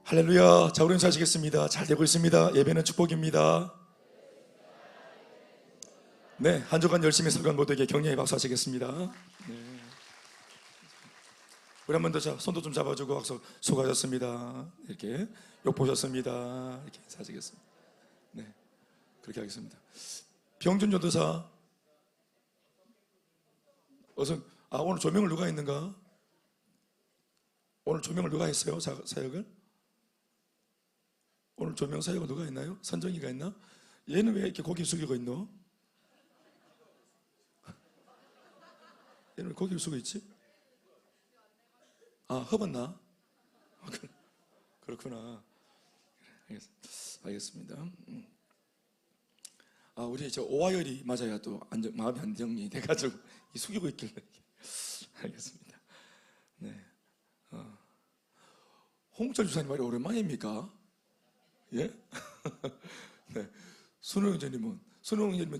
할렐루야. 자, 우리 인사하시겠습니다. 잘 되고 있습니다. 예배는 축복입니다. 네, 한 주간 열심히 살간 모두에게 격려의 박수 하시겠습니다. 네. 우리 한 번 더 손도 좀 잡아주고 박수. 수고하셨습니다. 이렇게 욕 보셨습니다. 이렇게 인사하시겠습니다. 네, 그렇게 하겠습니다. 병준 전도사, 어서. 오늘 조명을 누가 했는가? 오늘 조명을 누가 했어요? 사역을? 오늘 조명 사역을 누가 했나요? 선정이가 했나? 얘는 왜 이렇게 고개 숙이고 있노? 얘는 왜 고개를 숙이고 있지? 허봤나? 그렇구나. 알겠습니다. 우리 오화열이 맞아야 또 마음이 안정이 돼가지고 숙이고 있길래. 알겠습니다. 네. 홍철 주사님 말이 오랜만입니까? 예? 네. 순호 형제님은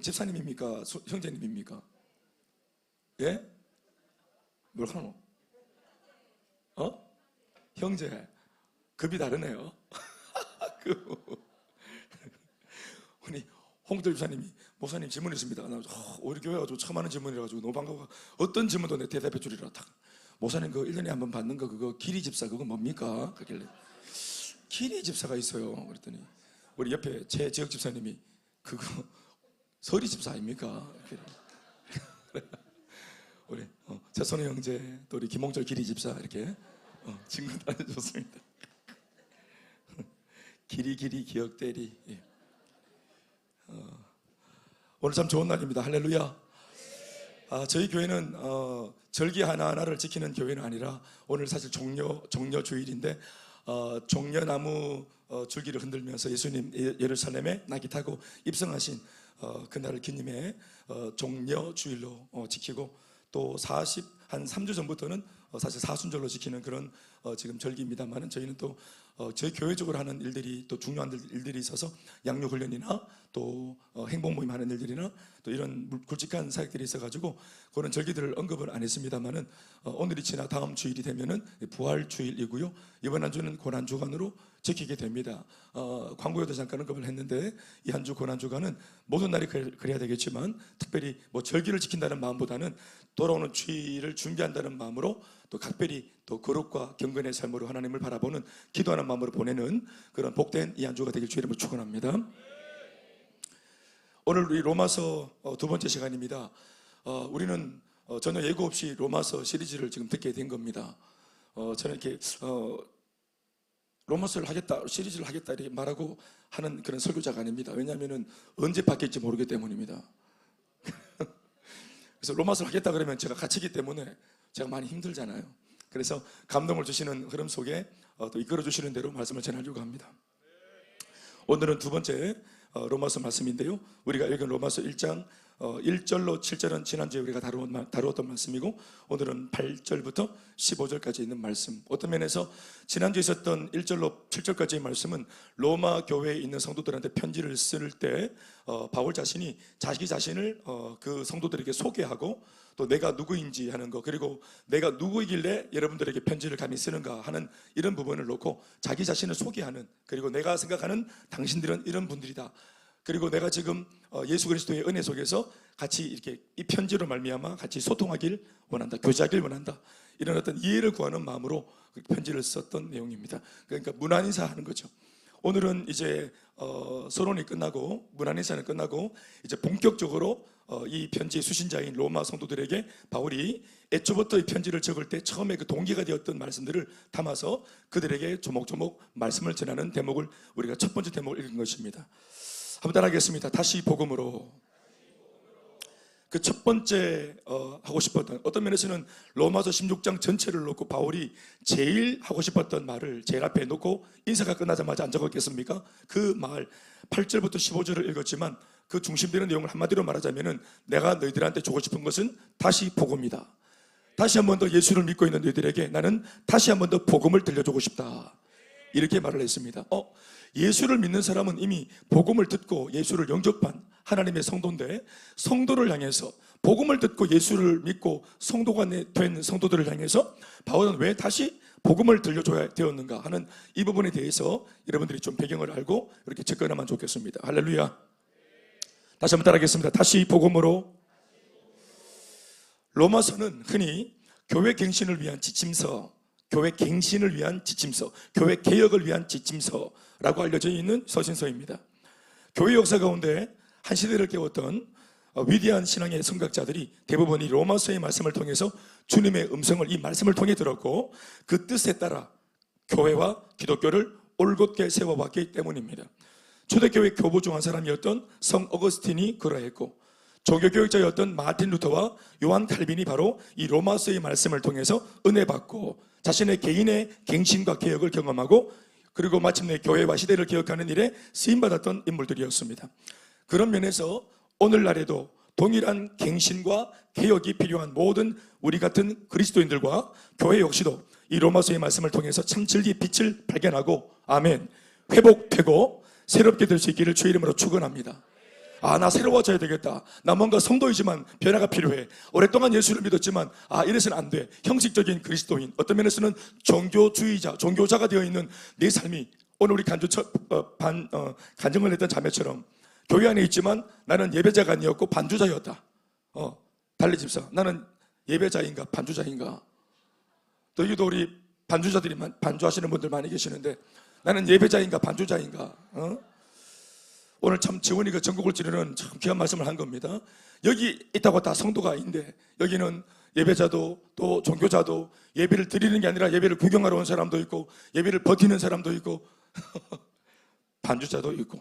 집사님입니까? 형제님입니까? 예? 뭘 하노? 형제. 급이 다르네요. 우리 홍철 주사님이 목사님 질문이 있습니다. 우리 교회가 처음 하는 질문이라가지고 너무 반가워. 어떤 질문도 내 대답해 주리라. 목사님 그 1년에 한 번 받는 거 그거 기리 집사 그거 뭡니까? 그길래 기리 집사가 있어요. 그랬더니 우리 옆에 제 지역 집사님이 그거 서리 집사 아닙니까? 우리 최선호 형제 또 우리 김홍철 기리 집사 이렇게 친구 다녀줬습니다. 기리 기억대리. 예. 오늘 참 좋은 날입니다. 할렐루야. 저희 교회는 절기 하나하나를 지키는 교회는 아니라 오늘 사실 종려 주일인데 종려나무 줄기를 흔들면서 예수님 예루살렘에 낙이 타고 입성하신 그날을 기념해 종려 주일로 지키고 또 한 3주 전부터는 사실 사순절로 지키는 그런 지금 절기입니다만은 저희는 또 저희 교회적으로 하는 일들이 또 중요한 일들이 있어서 양육훈련이나 또 행복 모임 하는 일들이나 또 이런 굵직한 사역들이 있어가지고 그런 절기들을 언급을 안 했습니다만은 오늘이 지나 다음 주일이 되면은 부활주일이고요. 이번 한 주는 고난주간으로 지키게 됩니다. 광고에도 잠깐 언급을 했는데 이 한 주 고난주간은 모든 날이 그래야 되겠지만 특별히 절기를 지킨다는 마음보다는 돌아오는 주일을 준비한다는 마음으로 또 각별히 또 거룩과 경건의 삶으로 하나님을 바라보는 기도하는 마음으로 보내는 그런 복된 이 한 주가 되길 주의 이름으로 축원합니다. 오늘 우리 로마서 두 번째 시간입니다. 우리는 전혀 예고 없이 로마서 시리즈를 지금 듣게 된 겁니다. 저는 이렇게 로마서를 하겠다, 시리즈를 하겠다 이렇게 말하고 하는 그런 설교자가 아닙니다. 왜냐하면 언제 바뀔지 모르기 때문입니다. 그래서 로마서를 하겠다 그러면 제가 갇히기 때문에 제가 많이 힘들잖아요. 그래서 감동을 주시는 흐름 속에 또 이끌어 주시는 대로 말씀을 전하려고 합니다. 오늘은 두 번째 로마서 말씀인데요. 우리가 읽은 로마서 1장 1절로 7절은 지난주에 우리가 다루었던 말씀이고 오늘은 8절부터 15절까지 있는 말씀. 어떤 면에서 지난주에 있었던 1절로 7절까지의 말씀은 로마 교회에 있는 성도들한테 편지를 쓸 때 바울 자신이 자기 자신을 그 성도들에게 소개하고 또 내가 누구인지 하는 거, 그리고 내가 누구이길래 여러분들에게 편지를 감히 쓰는가 하는 이런 부분을 놓고 자기 자신을 소개하는, 그리고 내가 생각하는 당신들은 이런 분들이다, 그리고 내가 지금 예수 그리스도의 은혜 속에서 같이 이렇게 이 편지로 말미암아 같이 소통하길 원한다, 교제하길 원한다, 이런 어떤 이해를 구하는 마음으로 편지를 썼던 내용입니다. 그러니까 문안인사 하는 거죠. 오늘은 이제 서론이 끝나고 문안인사는 끝나고 이제 본격적으로 이 편지의 수신자인 로마 성도들에게 바울이 애초부터 이 편지를 적을 때 처음에 그 동기가 되었던 말씀들을 담아서 그들에게 조목조목 말씀을 전하는 대목을 우리가 첫 번째 대목을 읽은 것입니다. 한번 따라하겠습니다. 다시 복음으로. 그 첫 번째 하고 싶었던, 어떤 면에서는 로마서 16장 전체를 놓고 바울이 제일 하고 싶었던 말을 제일 앞에 놓고 인사가 끝나자마자 안 적었겠습니까? 그 말 8절부터 15절을 읽었지만 그 중심되는 내용을 한마디로 말하자면은 내가 너희들한테 주고 싶은 것은 다시 복음이다. 다시 한 번 더 예수를 믿고 있는 너희들에게 나는 다시 한 번 더 복음을 들려주고 싶다, 이렇게 말을 했습니다. 예수를 믿는 사람은 이미 복음을 듣고 예수를 영접한 하나님의 성도인데, 성도를 향해서 복음을 듣고 예수를 믿고 성도가 된 성도들을 향해서 바울은 왜 다시 복음을 들려줘야 되었는가 하는 이 부분에 대해서 여러분들이 좀 배경을 알고 이렇게 접근하면 좋겠습니다. 할렐루야. 다시 한번 따라하겠습니다. 다시 복음으로. 로마서는 흔히 교회 갱신을 위한 지침서, 교회 갱신을 위한 지침서, 교회 개혁을 위한 지침서라고 알려져 있는 서신서입니다. 교회 역사 가운데 한 시대를 깨웠던 위대한 신앙의 성각자들이 대부분 이 로마서의 말씀을 통해서 주님의 음성을 이 말씀을 통해 들었고, 그 뜻에 따라 교회와 기독교를 올곧게 세워왔기 때문입니다. 초대교회 교부 중 한 사람이었던 성 어거스틴이 그러했고, 종교교육자였던 마틴 루터와 요한 칼빈이 바로 이 로마서의 말씀을 통해서 은혜 받고 자신의 개인의 갱신과 개혁을 경험하고, 그리고 마침내 교회와 시대를 개혁하는 일에 쓰임받았던 인물들이었습니다. 그런 면에서 오늘날에도 동일한 갱신과 개혁이 필요한 모든 우리 같은 그리스도인들과 교회 역시도 이 로마서의 말씀을 통해서 참 진리의 빛을 발견하고, 아멘, 회복되고 새롭게 될 수 있기를 주의 이름으로 축원합니다. 나 새로워져야 되겠다. 나 뭔가 성도이지만 변화가 필요해. 오랫동안 예수를 믿었지만 이래서는 안 돼. 형식적인 그리스도인, 어떤 면에서는 종교주의자, 종교자가 되어 있는 내 삶이 오늘 우리 간증을 했던 자매처럼 교회 안에 있지만 나는 예배자가 아니었고 반주자였다. 달리 집사, 나는 예배자인가 반주자인가? 또 여기도 우리 반주자들이 반주하시는 분들 많이 계시는데, 나는 예배자인가 반주자인가? 오늘 참 지원이가 전국을 찌르는 참 귀한 말씀을 한 겁니다. 여기 있다고 다 성도가 있는데, 여기는 예배자도 또 종교자도 예배를 드리는 게 아니라 예배를 구경하러 온 사람도 있고, 예배를 버티는 사람도 있고 반주자도 있고,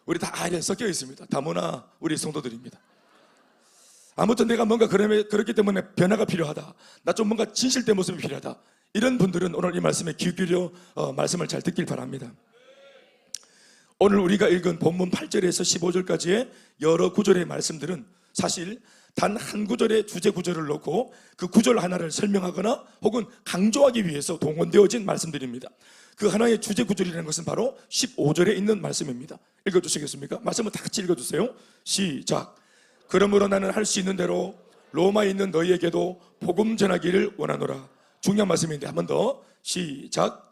우리 다 아예 섞여 있습니다. 다문화 우리 성도들입니다. 아무튼 내가 뭔가 그렇기 때문에 변화가 필요하다, 나 좀 뭔가 진실된 모습이 필요하다, 이런 분들은 오늘 이 말씀에 귀 기울여 말씀을 잘 듣길 바랍니다. 오늘 우리가 읽은 본문 8절에서 15절까지의 여러 구절의 말씀들은 사실 단 한 구절의 주제 구절을 놓고 그 구절 하나를 설명하거나 혹은 강조하기 위해서 동원되어진 말씀들입니다. 그 하나의 주제 구절이라는 것은 바로 15절에 있는 말씀입니다. 읽어주시겠습니까? 말씀을 다 같이 읽어주세요. 시작. 그러므로 나는 할 수 있는 대로 로마에 있는 너희에게도 복음 전하기를 원하노라. 중요한 말씀인데 한 번 더. 시작.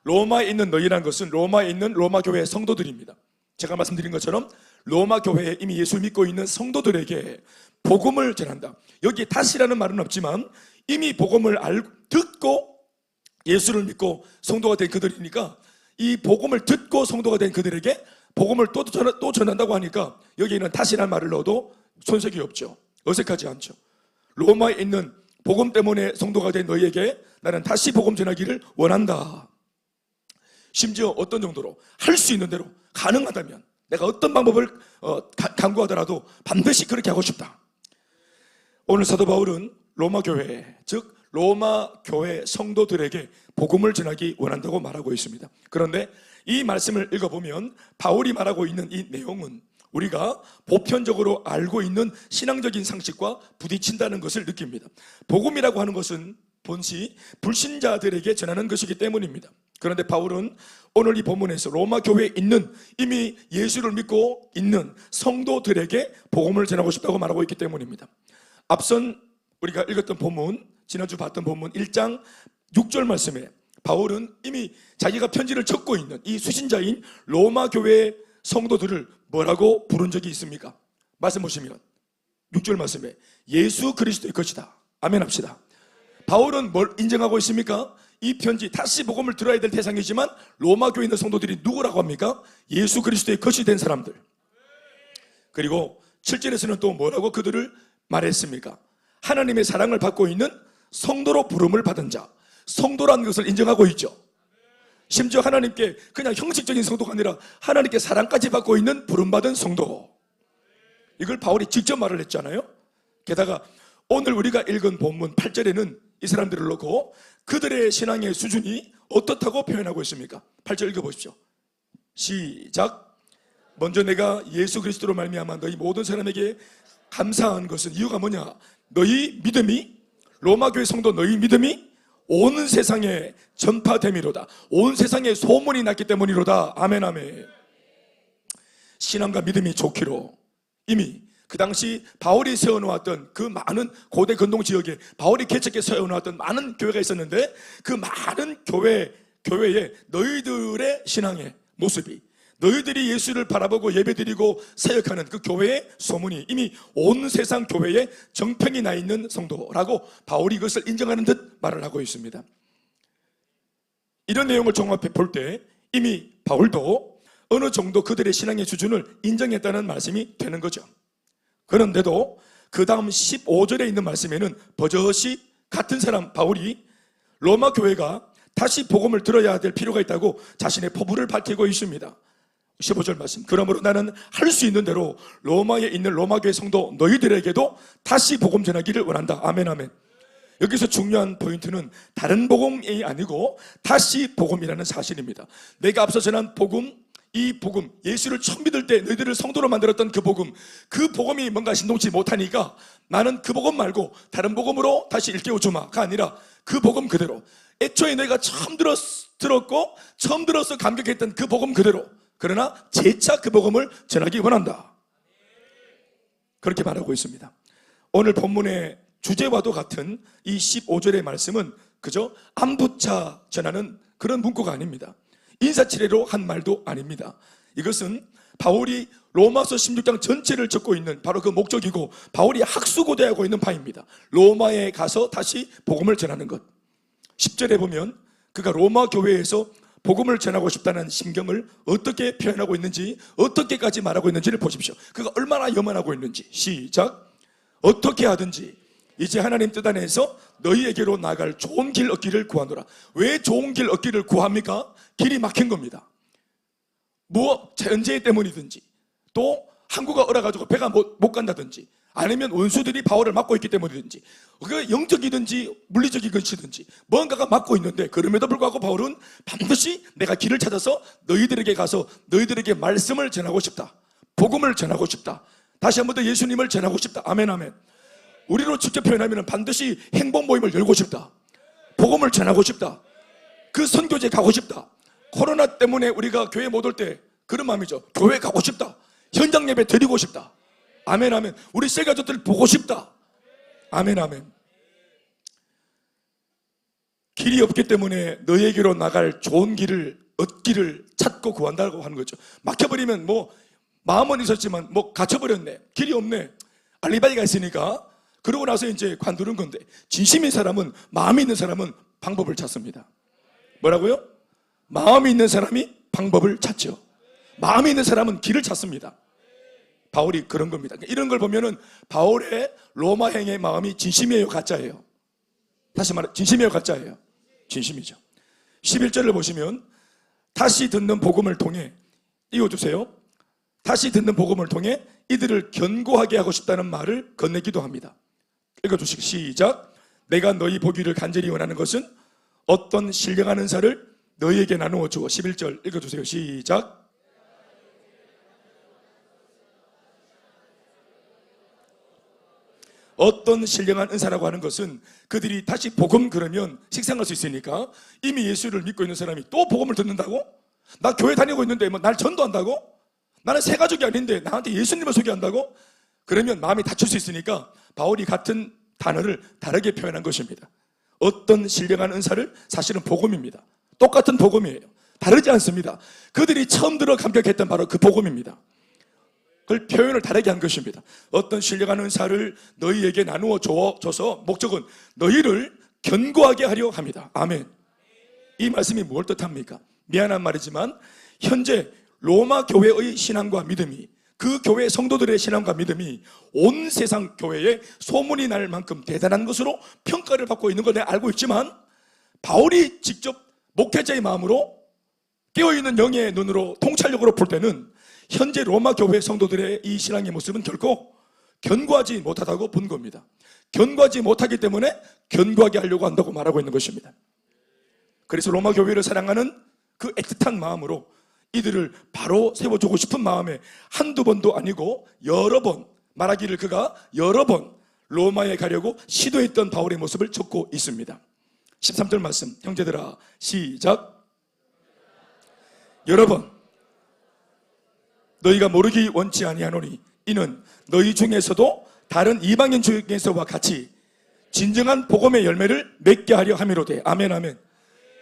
로마에 있는 너희라는 것은 로마에 있는 로마 교회의 성도들입니다. 제가 말씀드린 것처럼 로마 교회에 이미 예수를 믿고 있는 성도들에게 복음을 전한다. 여기 다시라는 말은 없지만 이미 복음을 듣고 예수를 믿고 성도가 된 그들이니까, 이 복음을 듣고 성도가 된 그들에게 복음을 또 전한다고 하니까 여기에는 다시라는 말을 넣어도 손색이 없죠. 어색하지 않죠. 로마에 있는 복음 때문에 성도가 된 너희에게 나는 다시 복음 전하기를 원한다. 심지어 어떤 정도로 할 수 있는 대로 가능하다면 내가 어떤 방법을 강구하더라도 반드시 그렇게 하고 싶다. 오늘 사도 바울은 로마 교회, 즉 로마 교회 성도들에게 복음을 전하기 원한다고 말하고 있습니다. 그런데 이 말씀을 읽어보면 바울이 말하고 있는 이 내용은 우리가 보편적으로 알고 있는 신앙적인 상식과 부딪힌다는 것을 느낍니다. 복음이라고 하는 것은 본시 불신자들에게 전하는 것이기 때문입니다. 그런데 바울은 오늘 이 본문에서 로마 교회에 있는 이미 예수를 믿고 있는 성도들에게 복음을 전하고 싶다고 말하고 있기 때문입니다. 앞선 우리가 읽었던 본문, 지난주 봤던 본문 1장 6절 말씀에 바울은 이미 자기가 편지를 적고 있는 이 수신자인 로마 교회의 성도들을 뭐라고 부른 적이 있습니까? 말씀 보시면 6절 말씀에 예수 그리스도의 것이다. 아멘 합시다. 바울은 뭘 인정하고 있습니까? 이 편지 다시 복음을 들어야 될 대상이지만 로마 교회에 있는 성도들이 누구라고 합니까? 예수 그리스도의 것이 된 사람들. 그리고 7절에서는 또 뭐라고 그들을 말했습니까? 하나님의 사랑을 받고 있는 성도로 부름을 받은 자, 성도라는 것을 인정하고 있죠. 심지어 하나님께 그냥 형식적인 성도가 아니라 하나님께 사랑까지 받고 있는 부름받은 성도, 이걸 바울이 직접 말을 했잖아요. 게다가 오늘 우리가 읽은 본문 8절에는 이 사람들을 놓고 그들의 신앙의 수준이 어떻다고 표현하고 있습니까? 8절 읽어보십시오. 시작. 먼저 내가 예수 그리스도로 말미암아 너희 모든 사람에게 감사한 것은 이유가 뭐냐? 너희 믿음이 로마 교회 성도 너희 믿음이 온 세상에 전파됨이로다. 온 세상에 소문이 났기 때문이로다. 아멘 아멘. 신앙과 믿음이 좋기로 이미 그 당시 바울이 세워놓았던 그 많은 고대 근동 지역에 바울이 개척해 세워놓았던 많은 교회가 있었는데, 그 많은 교회에 너희들의 신앙의 모습이, 너희들이 예수를 바라보고 예배드리고 사역하는 그 교회의 소문이 이미 온 세상 교회에 정평이 나 있는 성도라고 바울이 이것을 인정하는 듯 말을 하고 있습니다. 이런 내용을 종합해 볼 때 이미 바울도 어느 정도 그들의 신앙의 수준을 인정했다는 말씀이 되는 거죠. 그런데도 그 다음 15절에 있는 말씀에는 버젓이 같은 사람 바울이 로마 교회가 다시 복음을 들어야 될 필요가 있다고 자신의 포부를 밝히고 있습니다. 15절 말씀. 그러므로 나는 할 수 있는 대로 로마에 있는 로마 교회 성도 너희들에게도 다시 복음 전하기를 원한다. 아멘 아멘. 여기서 중요한 포인트는 다른 복음이 아니고 다시 복음이라는 사실입니다. 내가 앞서 전한 복음, 이 복음, 예수를 처음 믿을 때 너희들을 성도로 만들었던 그 복음이 뭔가 신동치 못하니까 나는 그 복음 말고 다른 복음으로 다시 일깨워주마가 아니라 그 복음 그대로, 애초에 너희가 처음 들었고 처음 들어서 감격했던 그 복음 그대로, 그러나 재차 그 복음을 전하기 원한다. 그렇게 말하고 있습니다. 오늘 본문의 주제와도 같은 이 15절의 말씀은 그저 안부차 전하는 그런 문구가 아닙니다. 인사치레로 한 말도 아닙니다. 이것은 바울이 로마서 16장 전체를 적고 있는 바로 그 목적이고 바울이 학수고대하고 있는 바입니다. 로마에 가서 다시 복음을 전하는 것. 10절에 보면 그가 로마 교회에서 복음을 전하고 싶다는 심경을 어떻게 표현하고 있는지, 어떻게까지 말하고 있는지를 보십시오. 그가 얼마나 염원하고 있는지. 시작. 어떻게 하든지 이제 하나님 뜻 안에서 너희에게로 나갈 좋은 길 얻기를 구하노라. 왜 좋은 길 얻기를 구합니까? 길이 막힌 겁니다. 뭐 전쟁 때문이든지, 또 항구가 얼어가지고 배가 못 간다든지, 아니면 원수들이 바울을 막고 있기 때문이든지, 그 영적이든지 물리적인 것이든지 뭔가가 막고 있는데, 그럼에도 불구하고 바울은 반드시 내가 길을 찾아서 너희들에게 가서 너희들에게 말씀을 전하고 싶다, 복음을 전하고 싶다, 다시 한 번 더 예수님을 전하고 싶다. 아멘 아멘. 우리로 직접 표현하면 반드시 행복 모임을 열고 싶다, 복음을 전하고 싶다, 그 선교제 가고 싶다. 코로나 때문에 우리가 교회 못 올 때 그런 마음이죠. 교회 가고 싶다, 현장 예배 드리고 싶다. 아멘 아멘. 우리 새 가족들 보고 싶다. 아멘 아멘. 길이 없기 때문에 너에게로 나갈 좋은 길을 얻기를 찾고 구한다고 하는 거죠. 막혀버리면 뭐 마음은 있었지만 뭐 갇혀버렸네, 길이 없네, 알리바이가 있으니까 그러고 나서 이제 관두는 건데, 진심인 사람은, 마음이 있는 사람은 방법을 찾습니다. 뭐라고요? 마음이 있는 사람이 방법을 찾죠. 마음이 있는 사람은 길을 찾습니다. 바울이 그런 겁니다. 이런 걸 보면은 바울의 로마행의 마음이 진심이에요, 가짜예요? 다시 말해, 진심이에요, 가짜예요? 진심이죠. 11절을 보시면 다시 듣는 복음을 통해, 띄워주세요. 다시 듣는 복음을 통해 이들을 견고하게 하고 싶다는 말을 건네기도 합니다. 읽어주시기 시작. 내가 너희 보기를 간절히 원하는 것은 어떤 신령한 은사를 너희에게 나누어 주어. 11절 읽어주세요. 시작. 어떤 신령한 은사라고 하는 것은 그들이 다시 복음 그러면 식상할 수 있으니까, 이미 예수를 믿고 있는 사람이 또 복음을 듣는다고? 나 교회 다니고 있는데 뭐 날 전도한다고? 나는 새 가족이 아닌데 나한테 예수님을 소개한다고? 그러면 마음이 다칠 수 있으니까 바울이 같은 단어를 다르게 표현한 것입니다. 어떤 신령한 은사를, 사실은 복음입니다. 똑같은 복음이에요. 다르지 않습니다. 그들이 처음 들어 감격했던 바로 그 복음입니다. 그걸 표현을 다르게 한 것입니다. 어떤 신령한 은사를 너희에게 나누어 줘서 목적은 너희를 견고하게 하려 합니다. 아멘. 이 말씀이 뭘 뜻합니까? 미안한 말이지만 현재 로마 교회의 신앙과 믿음이, 그 교회 성도들의 신앙과 믿음이 온 세상 교회에 소문이 날 만큼 대단한 것으로 평가를 받고 있는 걸 내가 알고 있지만, 바울이 직접 목회자의 마음으로 깨어있는 영의 눈으로 통찰력으로 볼 때는 현재 로마 교회 성도들의 이 신앙의 모습은 결코 견고하지 못하다고 본 겁니다. 견고하지 못하기 때문에 견고하게 하려고 한다고 말하고 있는 것입니다. 그래서 로마 교회를 사랑하는 그 애틋한 마음으로 이들을 바로 세워주고 싶은 마음에 한두 번도 아니고 여러 번, 말하기를 그가 여러 번 로마에 가려고 시도했던 바울의 모습을 적고 있습니다. 13절 말씀, 형제들아 시작. 여러 번 너희가 모르기 원치 아니하노니 이는 너희 중에서도 다른 이방인 중에서와 같이 진정한 복음의 열매를 맺게 하려 함이로되. 아멘 아멘.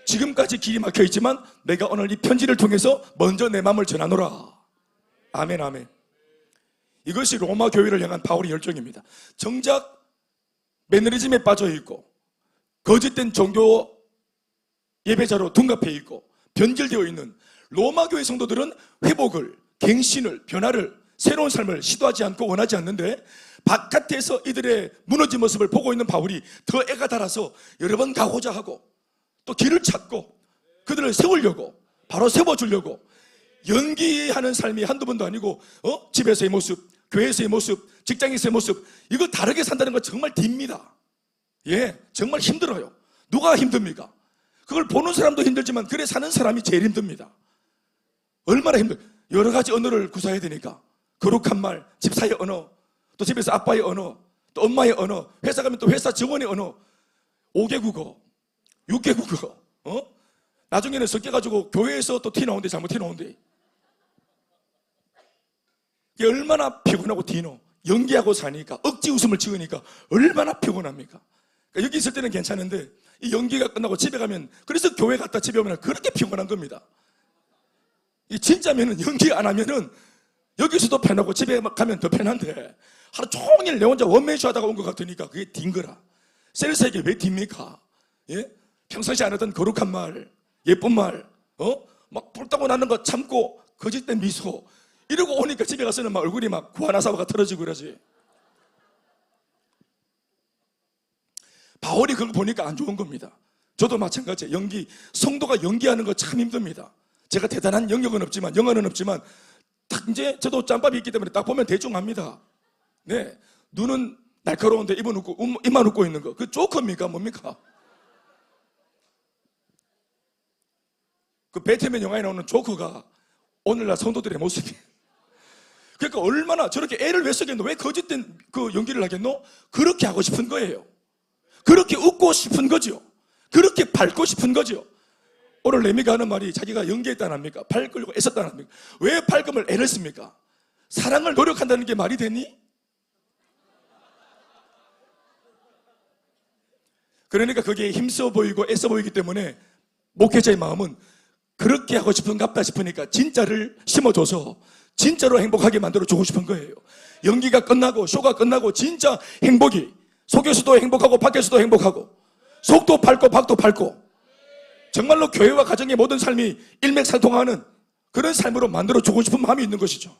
지금까지 길이 막혀 있지만 내가 오늘 이 편지를 통해서 먼저 내 마음을 전하노라. 아멘 아멘. 이것이 로마 교회를 향한 바울의 열정입니다. 정작 매너리즘에 빠져 있고 거짓된 종교 예배자로 둔갑해 있고 변질되어 있는 로마 교회 성도들은 회복을, 갱신을, 변화를, 새로운 삶을 시도하지 않고 원하지 않는데 바깥에서 이들의 무너진 모습을 보고 있는 바울이 더 애가 달아서 여러 번 가고자 하고 또 길을 찾고 그들을 세우려고, 바로 세워주려고 연기하는 삶이 한두 번도 아니고 집에서의 모습, 교회에서의 모습, 직장에서의 모습, 이거 다르게 산다는 건 정말 딥니다. 예, 정말 힘들어요. 누가 힘듭니까? 그걸 보는 사람도 힘들지만 그래 사는 사람이 제일 힘듭니다. 얼마나 여러 가지 언어를 구사해야 되니까 거룩한 말, 집사의 언어, 또 집에서 아빠의 언어, 또 엄마의 언어, 회사 가면 또 회사 직원의 언어, 5개 국어, 6개 국어, 나중에는 섞여가지고 교회에서 또 티 나온대, 잘못 티 나온대. 이게 얼마나 피곤하고 디노, 연기하고 사니까, 억지 웃음을 지으니까 얼마나 피곤합니까? 그러니까 여기 있을 때는 괜찮은데 이 연기가 끝나고 집에 가면, 그래서 교회 갔다 집에 오면 그렇게 피곤한 겁니다. 이 진짜면은 연기 안 하면은 여기서도 편하고 집에 가면 더 편한데 하루 종일 내 혼자 원맨쇼 하다가 온 것 같으니까 그게 딘 거라. 셀사에게 왜 딥니까? 예? 평상시 안 하던 거룩한 말, 예쁜 말, 막 불타고 나는 거 참고 거짓된 미소 이러고 오니까 집에 가서는 막 얼굴이 막 구하나사바가 틀어지고 그러지. 바울이 그걸 보니까 안 좋은 겁니다. 저도 마찬가지예요. 성도가 연기하는 거 참 힘듭니다. 제가 대단한 영역은 없지만, 영어는 없지만 딱 이제 저도 짬밥이 있기 때문에 딱 보면 대충 압니다. 네, 눈은 날카로운데 입만 웃고 있는 거, 그 조커입니까 뭡니까? 그 배트맨 영화에 나오는 조커가 오늘날 성도들의 모습이에요. 그러니까 얼마나 저렇게 애를 왜 쓰겠노? 왜 거짓된 그 연기를 하겠노? 그렇게 하고 싶은 거예요. 그렇게 웃고 싶은 거죠. 그렇게 밝고 싶은 거죠. 오늘 레미가 하는 말이 자기가 연기했다는 합니까? 밝으려고 애썼다는 합니까? 왜 밝음을 애를 씁니까? 사랑을 노력한다는 게 말이 되니? 그러니까 그게 힘써 보이고 애써 보이기 때문에 목회자의 마음은 그렇게 하고 싶은갑다 싶으니까 진짜를 심어줘서 진짜로 행복하게 만들어주고 싶은 거예요. 연기가 끝나고 쇼가 끝나고 진짜 행복이, 속에서도 행복하고 밖에서도 행복하고 속도 밝고 밖도 밝고 정말로 교회와 가정의 모든 삶이 일맥상통하는 그런 삶으로 만들어주고 싶은 마음이 있는 것이죠.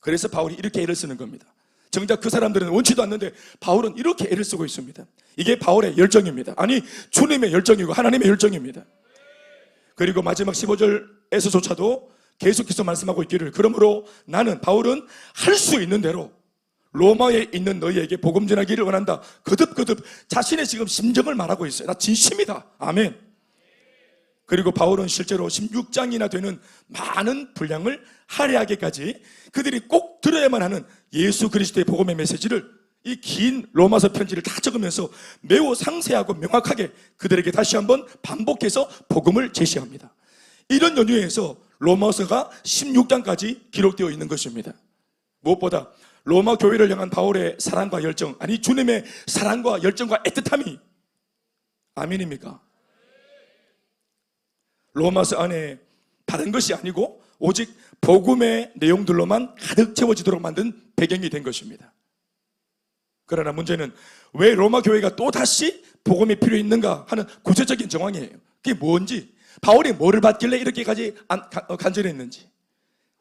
그래서 바울이 이렇게 애를 쓰는 겁니다. 정작 그 사람들은 원치도 않는데 바울은 이렇게 애를 쓰고 있습니다. 이게 바울의 열정입니다. 아니, 주님의 열정이고 하나님의 열정입니다. 그리고 마지막 15절에서조차도 계속해서 말씀하고 있기를, 그러므로 나는, 바울은 할 수 있는 대로 로마에 있는 너희에게 복음 전하기를 원한다. 거듭 자신의 지금 심정을 말하고 있어요. 나 진심이다. 아멘. 그리고 바울은 실제로 16장이나 되는 많은 분량을 할애하게까지 그들이 꼭 들어야만 하는 예수 그리스도의 복음의 메시지를, 이 긴 로마서 편지를 다 적으면서 매우 상세하고 명확하게 그들에게 다시 한번 반복해서 복음을 제시합니다. 이런 연유에서 로마서가 16장까지 기록되어 있는 것입니다. 무엇보다 로마 교회를 향한 바울의 사랑과 열정, 아니 주님의 사랑과 열정과 애틋함이, 아멘입니까? 로마서 안에 다른 것이 아니고 오직 복음의 내용들로만 가득 채워지도록 만든 배경이 된 것입니다. 그러나 문제는 왜 로마 교회가 또다시 복음이 필요 있는가 하는 구체적인 정황이에요. 그게 뭔지, 바울이 뭐를 받길래 이렇게까지 간절했는지.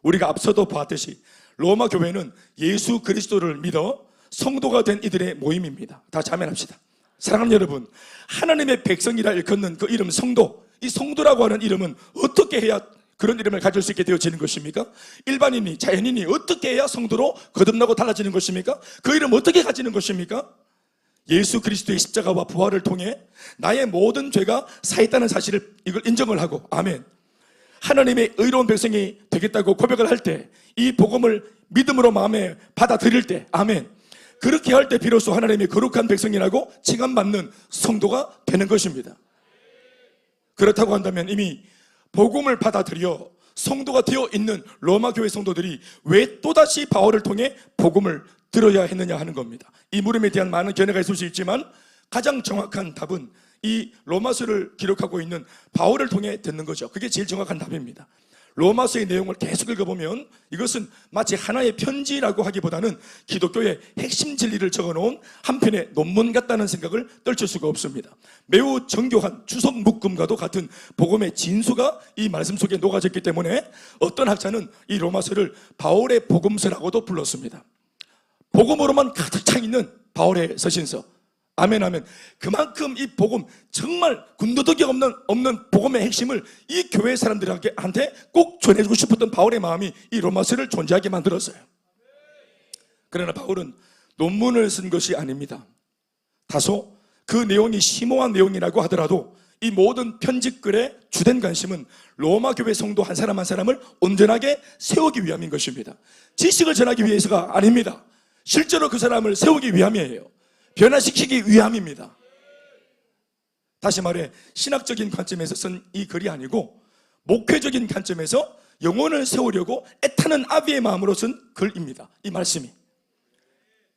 우리가 앞서도 봤듯이 로마 교회는 예수 그리스도를 믿어 성도가 된 이들의 모임입니다. 다 자매합시다. 사랑하는 여러분, 하나님의 백성이라 일컫는 그 이름 성도, 이 성도라고 하는 이름은 어떻게 해야 그런 이름을 가질 수 있게 되어지는 것입니까? 일반인이, 자연인이 어떻게 해야 성도로 거듭나고 달라지는 것입니까? 그 이름 어떻게 가지는 것입니까? 예수 그리스도의 십자가와 부활을 통해 나의 모든 죄가 사했다는 사실을, 이걸 인정을 하고, 아멘, 하나님의 의로운 백성이 되겠다고 고백을 할 때, 이 복음을 믿음으로 마음에 받아들일 때, 아멘, 그렇게 할 때 비로소 하나님의 거룩한 백성이라고 칭함받는 성도가 되는 것입니다. 그렇다고 한다면 이미 복음을 받아들여 성도가 되어 있는 로마 교회 성도들이 왜 또다시 바울을 통해 복음을 들어야 했느냐 하는 겁니다. 이 물음에 대한 많은 견해가 있을 수 있지만 가장 정확한 답은 이 로마서를 기록하고 있는 바울을 통해 듣는 거죠. 그게 제일 정확한 답입니다. 로마서의 내용을 계속 읽어보면 이것은 마치 하나의 편지라고 하기보다는 기독교의 핵심 진리를 적어놓은 한 편의 논문 같다는 생각을 떨칠 수가 없습니다. 매우 정교한 주석 묶음과도 같은 복음의 진수가 이 말씀 속에 녹아졌기 때문에 어떤 학자는 이 로마서를 바울의 복음서라고도 불렀습니다. 복음으로만 가득 차 있는 바울의 서신서. 아멘, 아멘. 그만큼 이 복음, 정말 군더더기 없는 복음의 핵심을 이 교회 사람들한테 꼭 전해주고 싶었던 바울의 마음이 이 로마서를 존재하게 만들었어요. 그러나 바울은 논문을 쓴 것이 아닙니다. 다소 그 내용이 심오한 내용이라고 하더라도 이 모든 편집글의 주된 관심은 로마 교회 성도 한 사람 한 사람을 온전하게 세우기 위함인 것입니다. 지식을 전하기 위해서가 아닙니다. 실제로 그 사람을 세우기 위함이에요. 변화시키기 위함입니다. 다시 말해 신학적인 관점에서 쓴 이 글이 아니고 목회적인 관점에서 영혼을 세우려고 애타는 아비의 마음으로 쓴 글입니다. 이 말씀이.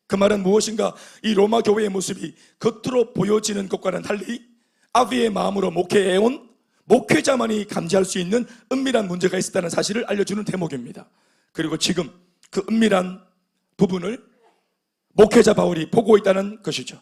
그 말은 무엇인가 이 로마 교회의 모습이 겉으로 보여지는 것과는 달리 아비의 마음으로 목회해온 목회자만이 감지할 수 있는 은밀한 문제가 있었다는 사실을 알려주는 대목입니다. 그리고 지금 그 은밀한 부분을 목회자 바울이 보고 있다는 것이죠.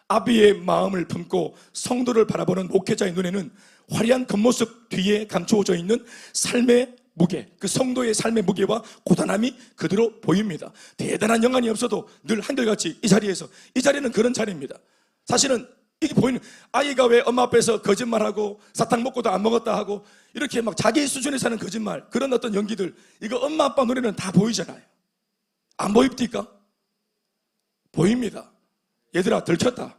아비의 마음을 품고 성도를 바라보는 목회자의 눈에는 화려한 겉모습 뒤에 감추어져 있는 삶의 무게, 그 성도의 삶의 무게와 고단함이 그대로 보입니다. 대단한 영안이 없어도 늘 한결같이 이 자리는 그런 자리입니다. 사실은 이게 보이는, 아이가 왜 엄마 앞에서 거짓말하고 사탕 먹고도 안 먹었다 하고 이렇게 막 자기 수준에서 하는 거짓말, 그런 어떤 연기들, 이거 엄마 아빠 눈에는 다 보이잖아요. 안 보입니까? 보입니다. 얘들아, 들켰다.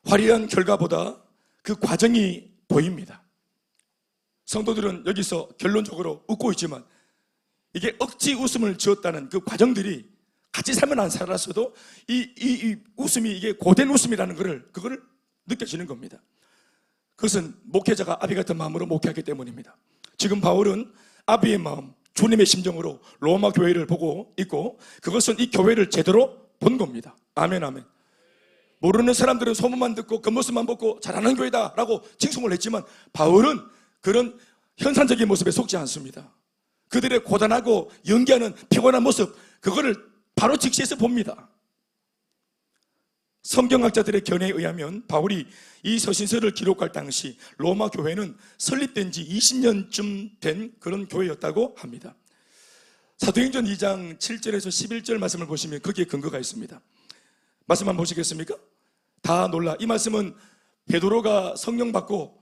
화려한 결과보다 그 과정이 보입니다. 성도들은 여기서 결론적으로 웃고 있지만 이게 억지 웃음을 지었다는 그 과정들이 같이 살면 안 살았어도 이 웃음이 이게 고된 웃음이라는 그거를 느껴지는 겁니다. 그것은 목회자가 아비 같은 마음으로 목회하기 때문입니다. 지금 바울은 아비의 마음, 주님의 심정으로 로마 교회를 보고 있고 그것은 이 교회를 제대로 본 겁니다. 아멘, 아멘. 모르는 사람들은 소문만 듣고 겉모습만 보고 잘하는 교회다라고 칭송을 했지만 바울은 그런 현상적인 모습에 속지 않습니다. 그들의 고단하고 연기하는 피곤한 모습, 그거를 바로 직시해서 봅니다. 성경학자들의 견해에 의하면 바울이 이 서신서를 기록할 당시 로마 교회는 설립된 지 20년쯤 된 그런 교회였다고 합니다. 사도행전 2장 7절에서 11절 말씀을 보시면 거기에 근거가 있습니다. 말씀 한번 보시겠습니까? 다 놀라. 이 말씀은 베드로가 성령 받고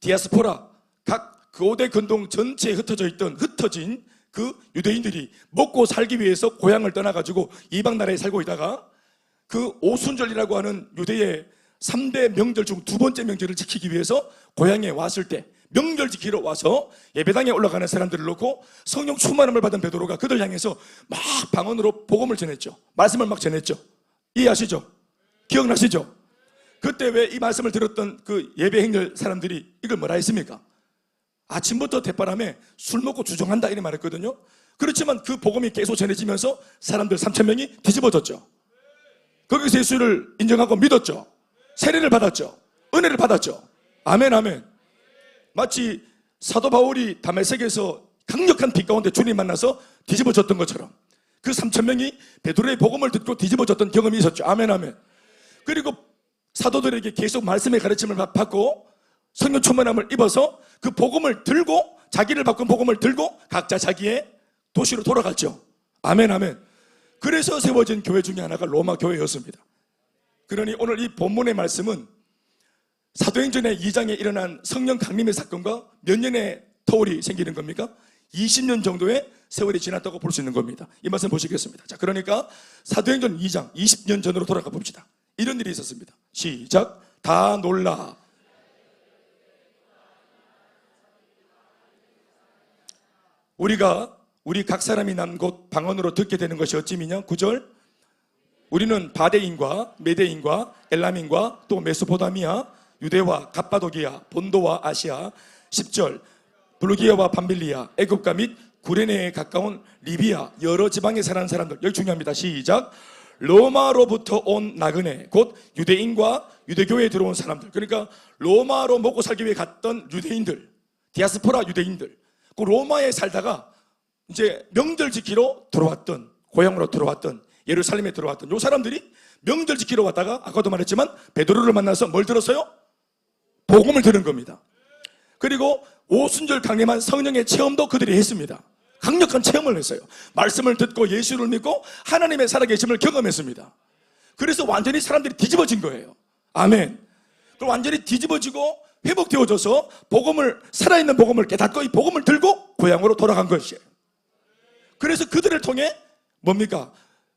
디아스포라, 각 고대 근동 전체에 흩어진 그 유대인들이 먹고 살기 위해서 고향을 떠나가지고 이방 나라에 살고 있다가 그 오순절이라고 하는 유대의 3대 명절 중 두 번째 명절을 지키기 위해서 고향에 왔을 때 명절 지키러 와서 예배당에 올라가는 사람들을 놓고 성령 충만함을 받은 베드로가 그들 향해서 막 방언으로 복음을 전했죠. 말씀을 막 전했죠. 이해하시죠? 기억나시죠? 그때 왜 이 말씀을 들었던 그 예배 행렬 사람들이 이걸 뭐라 했습니까? 아침부터 대바람에 술 먹고 주정한다 이렇게 말했거든요. 그렇지만 그 복음이 계속 전해지면서 사람들 3,000명이 뒤집어졌죠. 거기서 예수를 인정하고 믿었죠. 세례를 받았죠. 은혜를 받았죠. 아멘, 아멘. 마치 사도 바울이 다메섹에서 강력한 빛 가운데 주님 만나서 뒤집어졌던 것처럼 그 3,000명이 베드로의 복음을 듣고 뒤집어졌던 경험이 있었죠. 아멘, 아멘. 그리고 사도들에게 계속 말씀의 가르침을 받고 성령 충만함을 입어서 그 복음을 들고 자기를 바꾼 복음을 들고 각자 자기의 도시로 돌아갔죠. 아멘, 아멘. 그래서 세워진 교회 중에 하나가 로마 교회였습니다. 그러니 오늘 이 본문의 말씀은 사도행전의 2장에 일어난 성령 강림의 사건과 몇 년의 터울이 생기는 겁니까? 20년 정도의 세월이 지났다고 볼 수 있는 겁니다. 이 말씀 보시겠습니다. 자, 그러니까 사도행전 2장 20년 전으로 돌아가 봅시다. 이런 일이 있었습니다. 시작. 다 놀라. 우리가 우리 각 사람이 난 곳 방언으로 듣게 되는 것이 어찌미냐? 9절, 우리는 바데인과 메데인과 엘람인과 또 메소포타미아, 유대와 갑바도기아, 본도와 아시아. 10절, 블루기아와 밤빌리아, 애굽과 및 구레네에 가까운 리비아 여러 지방에 사는 사람들. 여기 중요합니다. 시작. 로마로부터 온 나그네, 곧 유대인과 유대교회에 들어온 사람들. 그러니까 로마로 먹고 살기 위해 갔던 유대인들, 디아스포라 유대인들, 그 로마에 살다가 이제 명절 지키러 들어왔던, 고향으로 들어왔던, 예루살렘에 들어왔던 요 사람들이 명절 지키러 왔다가 아까도 말했지만 베드로를 만나서 뭘 들었어요? 복음을 들은 겁니다. 그리고 오순절 강림한 성령의 체험도 그들이 했습니다. 강력한 체험을 했어요. 말씀을 듣고 예수를 믿고 하나님의 살아계심을 경험했습니다. 그래서 완전히 사람들이 뒤집어진 거예요. 아멘. 그럼 완전히 뒤집어지고 회복되어져서 복음을, 살아있는 복음을 깨닫고 이 복음을 들고 고향으로 돌아간 것이에요. 그래서 그들을 통해 뭡니까?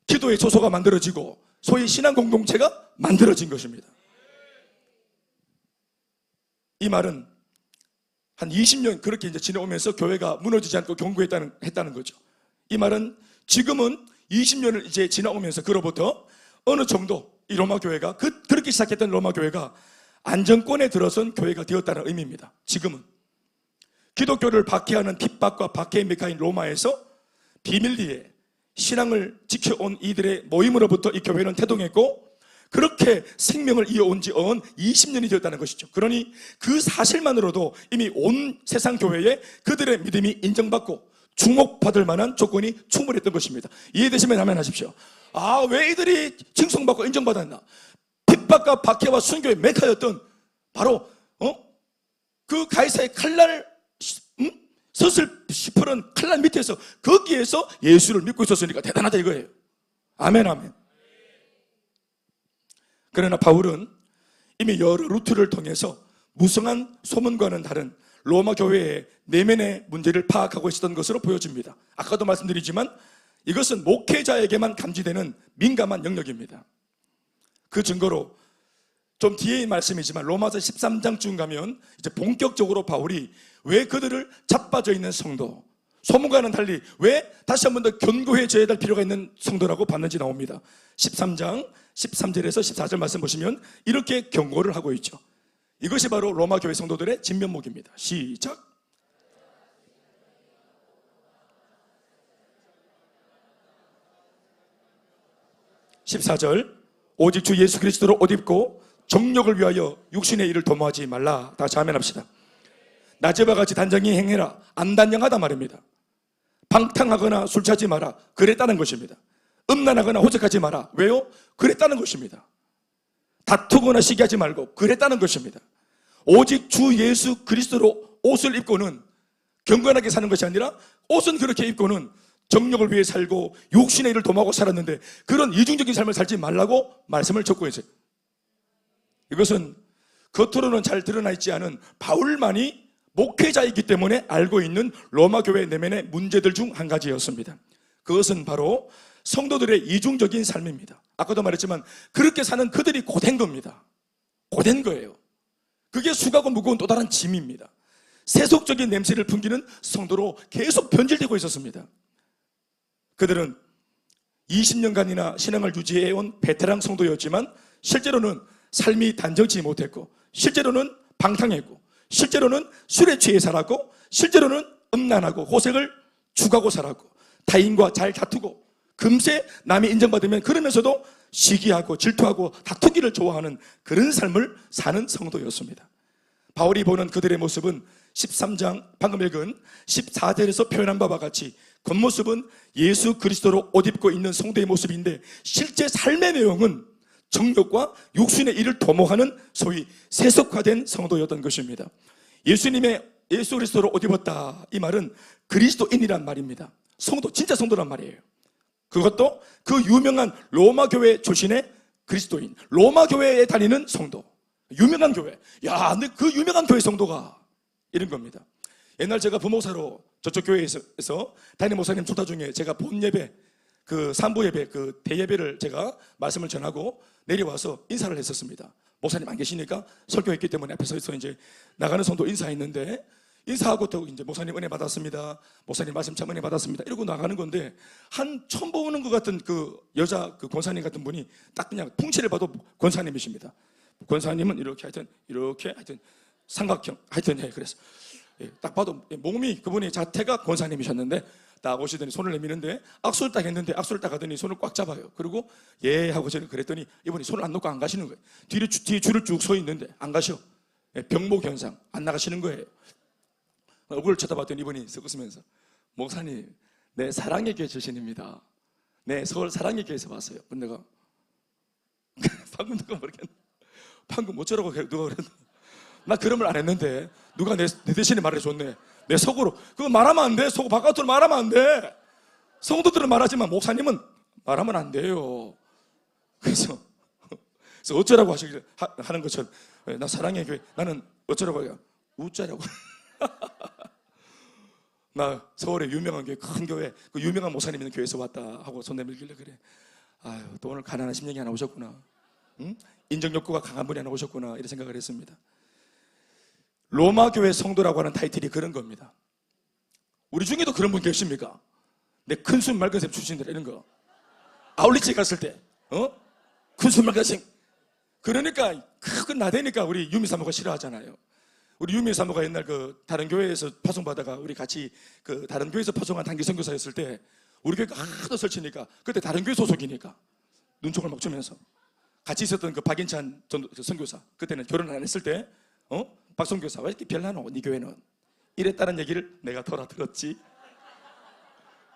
기도의 조소가 만들어지고 소위 신앙 공동체가 만들어진 것입니다. 이 말은 한 20년 그렇게 이제 지내오면서 교회가 무너지지 않고 견고했다는 거죠. 이 말은 지금은 20년을 이제 지나오면서 그로부터 어느 정도 이 로마 교회가 그렇게 시작했던 로마 교회가 안정권에 들어선 교회가 되었다는 의미입니다. 지금은 기독교를 박해하는 핍박과 박해의 메카인 로마에서 비밀리에 신앙을 지켜온 이들의 모임으로부터 이 교회는 태동했고 그렇게 생명을 이어온 지 20년이 되었다는 것이죠. 그러니 그 사실만으로도 이미 온 세상 교회에 그들의 믿음이 인정받고 주목받을 만한 조건이 충분했던 것입니다. 이해되시면 아멘 하십시오. 아, 왜 이들이 칭송받고 인정받았나? 핍박과 박해와 순교의 메카였던 바로 그 가이사의 칼날 섯을 시퍼런 칼날 밑에서 거기에서 예수를 믿고 있었으니까 대단하다 이거예요. 아멘 아멘. 그러나 바울은 이미 여러 루트를 통해서 무성한 소문과는 다른 로마 교회의 내면의 문제를 파악하고 있었던 것으로 보여집니다. 아까도 말씀드리지만 이것은 목회자에게만 감지되는 민감한 영역입니다. 그 증거로 좀 뒤의 말씀이지만 로마서 13장쯤 가면 이제 본격적으로 바울이 왜 그들을 자빠져 있는 성도, 소문과는 달리 왜 다시 한 번 더 견고해져야 될 필요가 있는 성도라고 봤는지 나옵니다. 13장 13절에서 14절 말씀 보시면 이렇게 경고를 하고 있죠. 이것이 바로 로마 교회 성도들의 진면목입니다. 시작. (14절) 오직 주 예수 그리스도로 옷 입고 정욕을 위하여 육신의 일을 도모하지 말라. 다 같이 아멘 합시다. 낮에와 같이 단정히 행해라. 안 단정하다 말입니다. 방탕하거나 술 취하지 마라. 그랬다는 것입니다. 음란하거나 호색하지 마라. 왜요? 그랬다는 것입니다. 다투거나 시기하지 말고 그랬다는 것입니다. 오직 주 예수 그리스도로 옷을 입고는 경건하게 사는 것이 아니라 옷은 그렇게 입고는 정욕을 위해 살고 육신의 일을 도모하고 살았는데 그런 이중적인 삶을 살지 말라고 말씀을 촉구했어요. 이것은 겉으로는 잘 드러나 있지 않은 바울만이 목회자이기 때문에 알고 있는 로마 교회 내면의 문제들 중 한 가지였습니다. 그것은 바로 성도들의 이중적인 삶입니다. 아까도 말했지만 그렇게 사는 그들이 고된 겁니다. 고된 거예요. 그게 수고하고 무거운 또 다른 짐입니다. 세속적인 냄새를 풍기는 성도로 계속 변질되고 있었습니다. 그들은 20년간이나 신앙을 유지해온 베테랑 성도였지만 실제로는 삶이 단정치 못했고 실제로는 방탕했고 실제로는 술에 취해 살았고 실제로는 음란하고 호색을 추구하고 살았고 타인과 잘 다투고 금세 남이 인정받으면 그러면서도 시기하고 질투하고 다투기를 좋아하는 그런 삶을 사는 성도였습니다. 바울이 보는 그들의 모습은 13장 방금 읽은 14절에서 표현한 바와 같이 겉모습은 예수 그리스도로 옷 입고 있는 성도의 모습인데 실제 삶의 내용은 정욕과 육신의 일을 도모하는 소위 세속화된 성도였던 것입니다. 예수 그리스도로 옷 입었다 이 말은 그리스도인이란 말입니다. 성도, 진짜 성도란 말이에요. 그것도 그 유명한 로마 교회 출신의 그리스도인, 로마 교회에 다니는 성도, 유명한 교회. 야, 근데 그 유명한 교회 성도가 이런 겁니다. 옛날 제가 부목사로 저쪽 교회에서 담임 목사님 출타 중에 제가 본 예배, 그 산부 예배, 그 대예배를 제가 말씀을 전하고 내려와서 인사를 했었습니다. 목사님 안 계시니까 설교했기 때문에 앞에 서서 이제 나가는 성도 인사했는데 인사하고 또 이제 목사님 은혜 받았습니다. 목사님 말씀 참 은혜 받았습니다. 이러고 나가는 건데 한 처음 보는 것 같은 그 여자 그 권사님 같은 분이 딱 그냥 통치를 봐도 권사님이십니다. 권사님은 이렇게 하여튼 삼각형 하여튼 그래서 딱 봐도 몸이 그분의 자태가 권사님이셨는데 딱 오시더니 손을 내미는데 악수를 딱 했는데 악수를 딱 하더니 손을 꽉 잡아요. 그리고 예 하고 저는 그랬더니 이분이 손을 안 놓고 안 가시는 거예요. 뒤에 줄을 쭉 서 있는데 안 가셔. 병목 현상 안 나가시는 거예요. 얼굴을 쳐다봤더니 이분이 썩으면서 목사님 내 사랑의 교회 출신입니다. 네 서울 사랑의 교회에서 왔어요. 근데 내가 방금 누가 모르겠네. 방금 어쩌라고 누가 그랬나. 나 그런 말 안 했는데 누가 내 대신에 말해줬네. 내 속으로 그거 말하면 안 돼. 속 바깥으로 말하면 안 돼. 성도들은 말하지만 목사님은 말하면 안 돼요. 그래서 어쩌라고 하는 것처럼 나 사랑의 교회 나는 어쩌라고 해요. 우짜라고. 나 서울에 유명한 교회 큰 교회 그 유명한 목사님 있는 교회에서 왔다 하고 손 내밀길래 그래. 아유 또 오늘 가난한 심령이 하나 오셨구나. 응? 인정 욕구가 강한 분이 하나 오셨구나 이런 생각을 했습니다. 로마 교회 성도라고 하는 타이틀이 그런 겁니다. 우리 중에도 그런 분 계십니까? 내 큰순 맑은 샘 출신들 이런 거 아울리치 갔을 때 큰순 맑은 샘 그러니까 그건 나대니까 우리 유미 사모가 싫어하잖아요. 우리 유미 사모가 옛날 그 다른 교회에서 파송받다가 우리 같이 그 다른 교회에서 파송한 단기 선교사였을 때 우리 교회가 하도 설치니까 그때 다른 교회 소속이니까 눈총을 막 주면서 같이 있었던 그 박인찬 선교사 그때는 결혼 안 했을 때 박 선교사 왜 이렇게 별나노 네 교회는 이랬다는 얘기를 내가 돌아 들었지.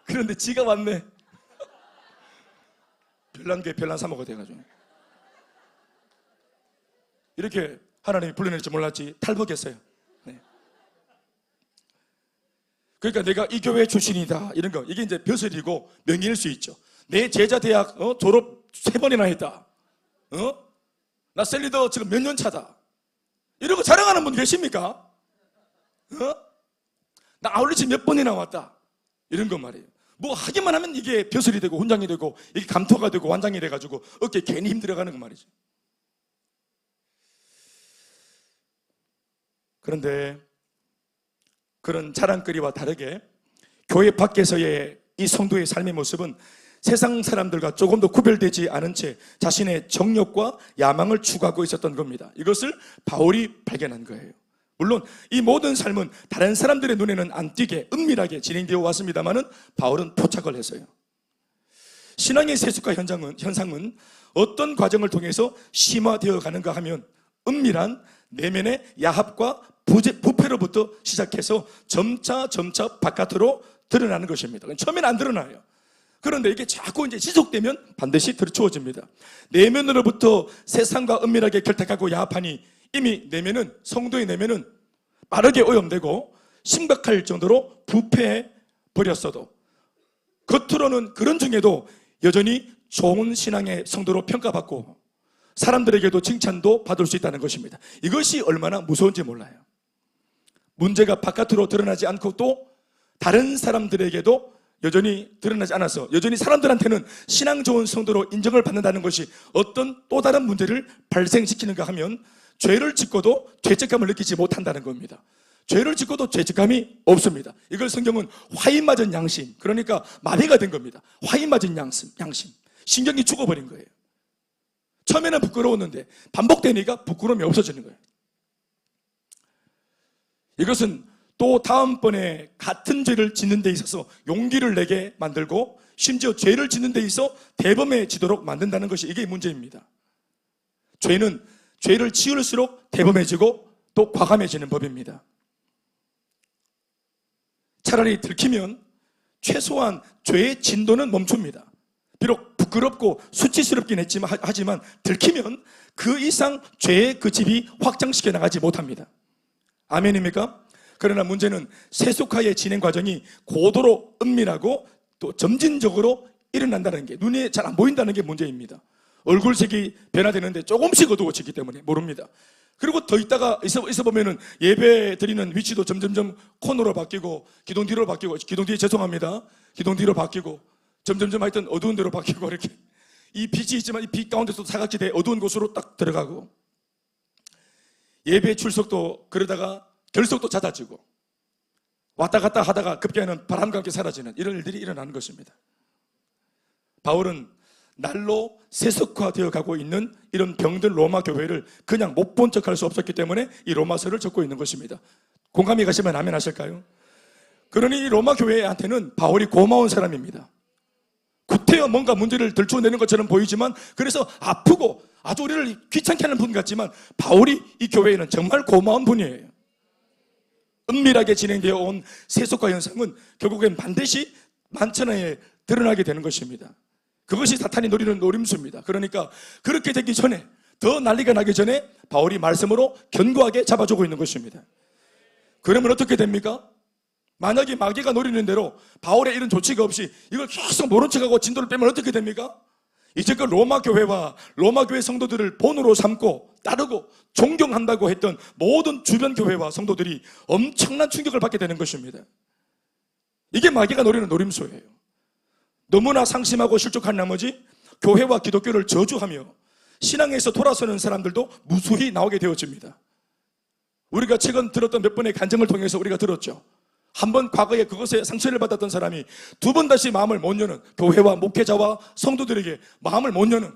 그런데 지가 왔네. 별난교회 별난 사모가 돼가지고 이렇게 하나님이 불러낼지 몰랐지 탈북했어요. 네. 그러니까 내가 이 교회 출신이다 이런 거 이게 이제 벼슬이고 명예일 수 있죠. 내 제자 대학 졸업 3번이나 했다. 나 셀리더 지금 몇 년 차다. 이런 거 자랑하는 분 계십니까? 나 아울리치 몇 번이나 왔다. 이런 거 말이에요. 뭐 하기만 하면 이게 벼슬이 되고 훈장이 되고 이게 감토가 되고 완장이 돼가지고 어깨에 괜히 힘들어가는 거 말이죠. 그런데 그런 자랑거리와 다르게 교회 밖에서의 이 성도의 삶의 모습은 세상 사람들과 조금 더 구별되지 않은 채 자신의 정욕과 야망을 추구하고 있었던 겁니다. 이것을 바울이 발견한 거예요. 물론 이 모든 삶은 다른 사람들의 눈에는 안 띄게 은밀하게 진행되어 왔습니다만은 바울은 포착을 했어요. 신앙의 세속화 현상은 어떤 과정을 통해서 심화되어 가는가 하면 은밀한 내면의 야합과 부패로부터 시작해서 점차 바깥으로 드러나는 것입니다. 처음에는 안 드러나요. 그런데 이게 자꾸 이제 지속되면 반드시 들추어집니다. 내면으로부터 세상과 은밀하게 결탁하고 야합하니 이미 성도의 내면은 빠르게 오염되고 심각할 정도로 부패해 버렸어도 겉으로는 그런 중에도 여전히 좋은 신앙의 성도로 평가받고 사람들에게도 칭찬도 받을 수 있다는 것입니다. 이것이 얼마나 무서운지 몰라요. 문제가 바깥으로 드러나지 않고 또 다른 사람들에게도 여전히 드러나지 않아서 여전히 사람들한테는 신앙 좋은 성도로 인정을 받는다는 것이 어떤 또 다른 문제를 발생시키는가 하면 죄를 짓고도 죄책감을 느끼지 못한다는 겁니다. 죄를 짓고도 죄책감이 없습니다. 이걸 성경은 화인 맞은 양심, 그러니까 마비가 된 겁니다. 화인 맞은 양심, 신경이 죽어버린 거예요. 처음에는 부끄러웠는데 반복되니까 부끄러움이 없어지는 거예요. 이것은 또 다음번에 같은 죄를 짓는 데 있어서 용기를 내게 만들고 심지어 죄를 짓는 데 있어 대범해지도록 만든다는 것이 이게 문제입니다. 죄는 죄를 지을수록 대범해지고 또 과감해지는 법입니다. 차라리 들키면 최소한 죄의 진도는 멈춥니다. 비록 부끄럽고 수치스럽긴 하지만 들키면 그 이상 죄의 그 집이 확장시켜 나가지 못합니다. 아멘입니까? 그러나 문제는 세속화의 진행 과정이 고도로 은밀하고 또 점진적으로 일어난다는 게 눈에 잘 안 보인다는 게 문제입니다. 얼굴색이 변화되는데 조금씩 어두워지기 때문에 모릅니다. 그리고 더 있다가 있어 보면은 예배 드리는 위치도 점점점 코너로 바뀌고 기둥 뒤로 바뀌고 기둥 뒤에 죄송합니다. 기둥 뒤로 바뀌고 점점점 하여튼 어두운 데로 바뀌고 이렇게 이 빛이 있지만 이 빛 가운데서 사각지대 어두운 곳으로 딱 들어가고 예배 출석도 그러다가 결석도 잦아지고 왔다 갔다 하다가 급기야는 바람과 함께 사라지는 이런 일들이 일어나는 것입니다. 바울은 날로 세속화되어 가고 있는 이런 병든 로마 교회를 그냥 못 본 척할 수 없었기 때문에 이 로마서를 적고 있는 것입니다. 공감이 가시면 아멘 하실까요? 그러니 이 로마 교회한테는 바울이 고마운 사람입니다. 구태여 뭔가 문제를 들춰내는 것처럼 보이지만, 그래서 아프고 아주 우리를 귀찮게 하는 분 같지만 바울이 이 교회에는 정말 고마운 분이에요. 은밀하게 진행되어 온 세속화 현상은 결국엔 반드시 만천하에 드러나게 되는 것입니다. 그것이 사탄이 노리는 노림수입니다. 그러니까 그렇게 되기 전에, 더 난리가 나기 전에 바울이 말씀으로 견고하게 잡아주고 있는 것입니다. 그러면 어떻게 됩니까? 만약에 마귀가 노리는 대로 바울의 이런 조치가 없이 이걸 계속 모른 척하고 진도를 빼면 어떻게 됩니까? 이제껏 로마 교회와 로마 교회 성도들을 본으로 삼고 따르고 존경한다고 했던 모든 주변 교회와 성도들이 엄청난 충격을 받게 되는 것입니다. 이게 마귀가 노리는 노림수예요. 너무나 상심하고 실족한 나머지 교회와 기독교를 저주하며 신앙에서 돌아서는 사람들도 무수히 나오게 되어집니다. 우리가 최근 들었던 몇 번의 간증을 통해서 우리가 들었죠. 한번 과거에 그것에 상처를 받았던 사람이 두 번 다시 마음을 못 여는, 교회와 목회자와 성도들에게 마음을 못 여는.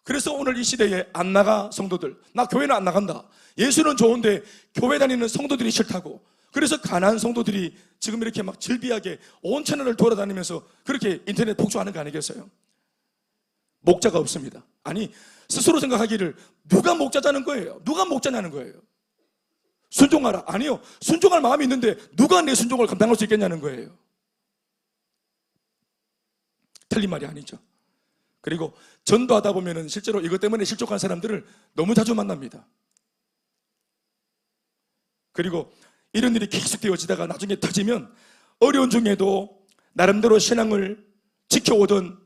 그래서 오늘 이 시대에 안 나가 성도들, 나 교회는 안 나간다, 예수는 좋은데 교회 다니는 성도들이 싫다고, 그래서 가난한 성도들이 지금 이렇게 막 질비하게 온 채널을 돌아다니면서 그렇게 인터넷 폭주하는 거 아니겠어요? 목자가 없습니다. 아니, 스스로 생각하기를 누가 목자자는 거예요? 누가 목자냐는 거예요? 순종하라. 아니요, 순종할 마음이 있는데 누가 내 순종을 감당할 수 있겠냐는 거예요. 틀린 말이 아니죠. 그리고 전도하다 보면은 실제로 이것 때문에 실족한 사람들을 너무 자주 만납니다. 그리고 이런 일이 계속되어지다가 나중에 터지면 어려운 중에도 나름대로 신앙을 지켜오던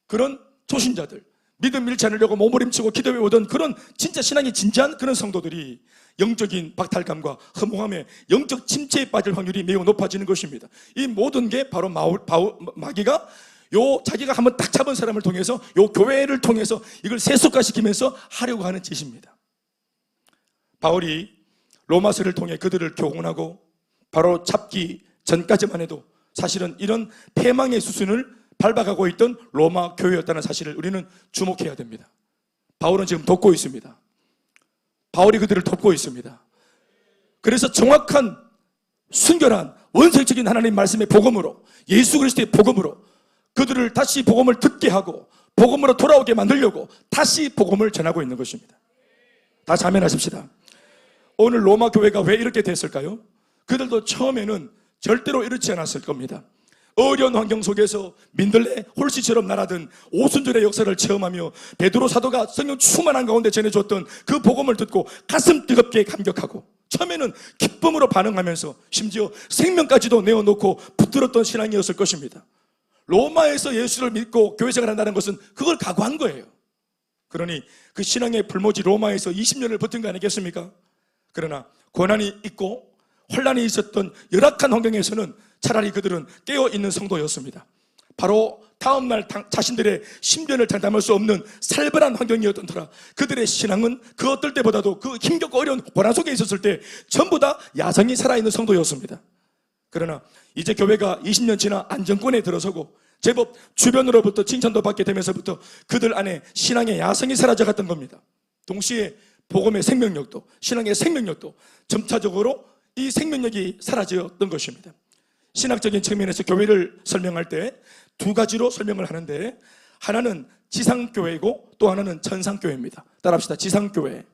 그런 초신자들, 믿음 잃지 않으려고 몸부림치고 기도해 오던 그런 진짜 신앙이 진지한 그런 성도들이 영적인 박탈감과 허무함에 영적 침체에 빠질 확률이 매우 높아지는 것입니다. 이 모든 게 바로 마귀가 자기가 한번 딱 잡은 사람을 통해서 교회를 통해서 이걸 세속화시키면서 하려고 하는 짓입니다. 바울이 로마서를 통해 그들을 교훈하고 바로 잡기 전까지만 해도 사실은 이런 패망의 수순을 밟아가고 있던 로마 교회였다는 사실을 우리는 주목해야 됩니다. 바울은 지금 돕고 있습니다. 바울이 그들을 돕고 있습니다. 그래서 정확한 순결한 원색적인 하나님 말씀의 복음으로, 예수 그리스도의 복음으로 그들을 다시 복음을 듣게 하고 복음으로 돌아오게 만들려고 다시 복음을 전하고 있는 것입니다. 다 자면하십시다. 오늘 로마 교회가 왜 이렇게 됐을까요? 그들도 처음에는 절대로 이렇지 않았을 겁니다. 어려운 환경 속에서 민들레 홀씨처럼 날아든 오순절의 역사를 체험하며 베드로 사도가 성령 충만한 가운데 전해줬던 그 복음을 듣고 가슴 뜨겁게 감격하고 처음에는 기쁨으로 반응하면서 심지어 생명까지도 내어놓고 붙들었던 신앙이었을 것입니다. 로마에서 예수를 믿고 교회생활을 한다는 것은 그걸 각오한 거예요. 그러니 그 신앙의 불모지 로마에서 20년을 버틴 거 아니겠습니까? 그러나 고난이 있고 혼란이 있었던 열악한 환경에서는 차라리 그들은 깨어있는 성도였습니다. 바로 다음날 자신들의 신변을 장담할 수 없는 살벌한 환경이었던 터라 그들의 신앙은 그 어떨 때보다도 그 힘겹고 어려운 고난 속에 있었을 때 전부 다 야성이 살아있는 성도였습니다. 그러나 이제 교회가 20년 지나 안정권에 들어서고 제법 주변으로부터 칭찬도 받게 되면서부터 그들 안에 신앙의 야성이 사라져갔던 겁니다. 동시에 복음의 생명력도, 신앙의 생명력도 점차적으로 이 생명력이 사라졌던 것입니다. 신학적인 측면에서 교회를 설명할 때 두 가지로 설명을 하는데, 하나는 지상교회이고 또 하나는 천상교회입니다. 따라합시다. 지상교회,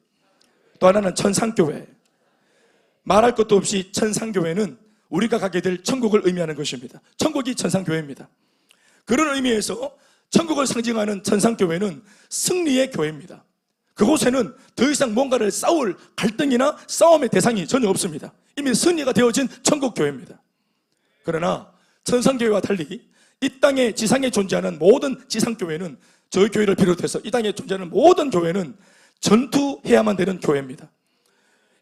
또 하나는 천상교회. 말할 것도 없이 천상교회는 우리가 가게 될 천국을 의미하는 것입니다. 천국이 천상교회입니다. 그런 의미에서 천국을 상징하는 천상교회는 승리의 교회입니다. 그곳에는 더 이상 뭔가를 싸울 갈등이나 싸움의 대상이 전혀 없습니다. 이미 승리가 되어진 천국교회입니다. 그러나 천상교회와 달리 이 땅에 지상에 존재하는 모든 지상교회는, 저희 교회를 비롯해서 이 땅에 존재하는 모든 교회는 전투해야만 되는 교회입니다.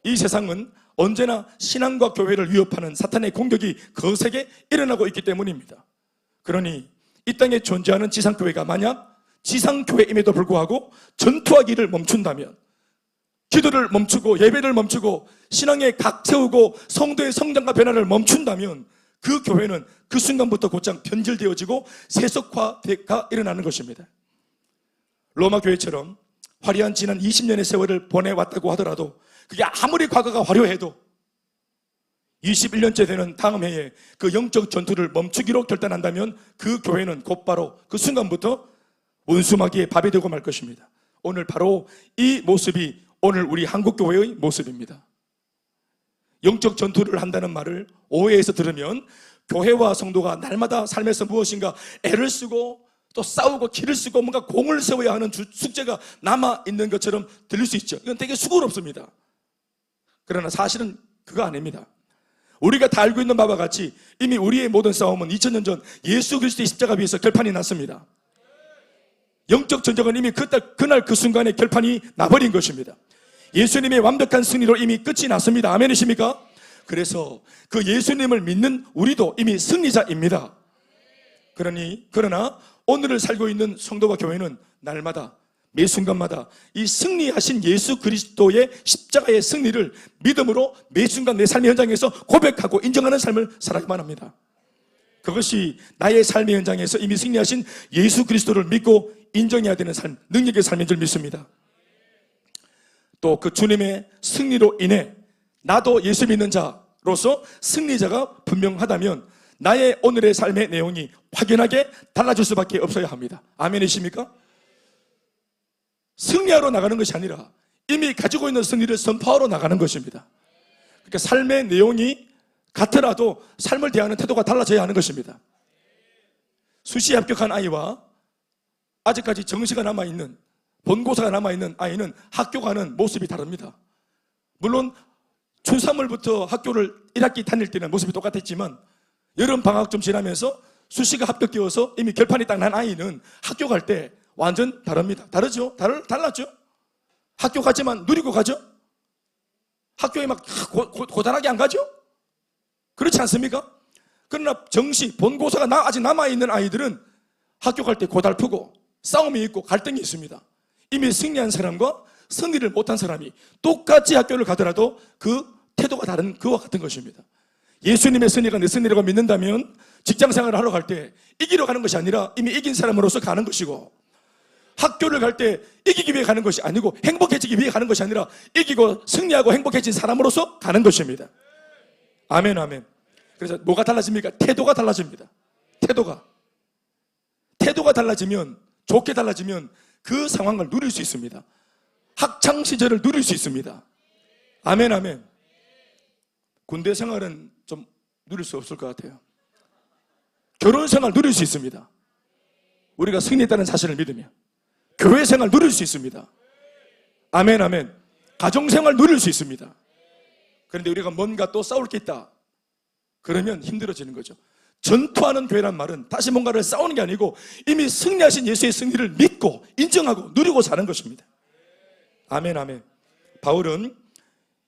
이 세상은 언제나 신앙과 교회를 위협하는 사탄의 공격이 거세게 일어나고 있기 때문입니다. 그러니 이 땅에 존재하는 지상교회가 만약 지상교회임에도 불구하고 전투하기를 멈춘다면, 기도를 멈추고 예배를 멈추고 신앙의 각 세우고 성도의 성장과 변화를 멈춘다면 그 교회는 그 순간부터 곧장 변질되어지고 세속화가 일어나는 것입니다. 로마 교회처럼 화려한 지난 20년의 세월을 보내왔다고 하더라도 그게 아무리 과거가 화려해도 21년째 되는 다음 해에 그 영적 전투를 멈추기로 결단한다면 그 교회는 곧바로 그 순간부터 원수마귀의 밥이 되고 말 것입니다. 오늘 바로 이 모습이 오늘 우리 한국교회의 모습입니다. 영적 전투를 한다는 말을 오해해서 들으면 교회와 성도가 날마다 삶에서 무엇인가 애를 쓰고 또 싸우고 기를 쓰고 뭔가 공을 세워야 하는 숙제가 남아있는 것처럼 들릴 수 있죠. 이건 되게 수고롭습니다. 그러나 사실은 그거 아닙니다. 우리가 다 알고 있는 바와 같이 이미 우리의 모든 싸움은 2000년 전 예수 그리스도의 십자가 위에서 결판이 났습니다. 영적 전쟁은 이미 그날 그 순간에 결판이 나버린 것입니다. 예수님의 완벽한 승리로 이미 끝이 났습니다. 아멘이십니까? 그래서 그 예수님을 믿는 우리도 이미 승리자입니다. 그러나 오늘을 살고 있는 성도와 교회는 날마다 매 순간마다 이 승리하신 예수 그리스도의 십자가의 승리를 믿음으로 매 순간 내 삶의 현장에서 고백하고 인정하는 삶을 살아야만 합니다. 그것이 나의 삶의 현장에서 이미 승리하신 예수 그리스도를 믿고 인정해야 되는 삶, 능력의 삶인 줄 믿습니다. 또 그 주님의 승리로 인해 나도 예수 믿는 자로서 승리자가 분명하다면 나의 오늘의 삶의 내용이 확연하게 달라질 수밖에 없어야 합니다. 아멘이십니까? 승리하러 나가는 것이 아니라 이미 가지고 있는 승리를 선포하러 나가는 것입니다. 그러니까 삶의 내용이 같더라도 삶을 대하는 태도가 달라져야 하는 것입니다. 수시에 합격한 아이와 아직까지 정시가 남아있는 본고사가 남아있는 아이는 학교 가는 모습이 다릅니다. 물론 초3을부터 학교를 1학기 다닐 때는 모습이 똑같았지만 여름 방학 좀 지나면서 수시가 합격되어서 이미 결판이 딱 난 아이는 학교 갈 때 완전 다릅니다. 다르죠? 달랐죠? 학교 가지만 누리고 가죠? 학교에 막 고단하게 안 가죠? 그렇지 않습니까? 그러나 정시, 본고사가 아직 남아있는 아이들은 학교 갈 때 고달프고 싸움이 있고 갈등이 있습니다. 이미 승리한 사람과 승리를 못한 사람이 똑같이 학교를 가더라도 그 태도가 다른 그와 같은 것입니다. 예수님의 승리가 내 승리라고 믿는다면 직장생활을 하러 갈 때 이기러 가는 것이 아니라 이미 이긴 사람으로서 가는 것이고, 학교를 갈 때 이기기 위해 가는 것이 아니고 행복해지기 위해 가는 것이 아니라 이기고 승리하고 행복해진 사람으로서 가는 것입니다. 아멘, 아멘. 그래서 뭐가 달라집니까? 태도가 달라집니다. 태도가 달라지면, 좋게 달라지면 그 상황을 누릴 수 있습니다. 학창시절을 누릴 수 있습니다. 아멘, 아멘. 군대 생활은 좀 누릴 수 없을 것 같아요. 결혼 생활 누릴 수 있습니다. 우리가 승리했다는 사실을 믿으면. 교회 생활 누릴 수 있습니다. 아멘, 아멘. 가정 생활 누릴 수 있습니다. 그런데 우리가 뭔가 또 싸울 게 있다 그러면 힘들어지는 거죠. 전투하는 교회란 말은 다시 뭔가를 싸우는 게 아니고 이미 승리하신 예수의 승리를 믿고 인정하고 누리고 사는 것입니다. 아멘, 아멘. 바울은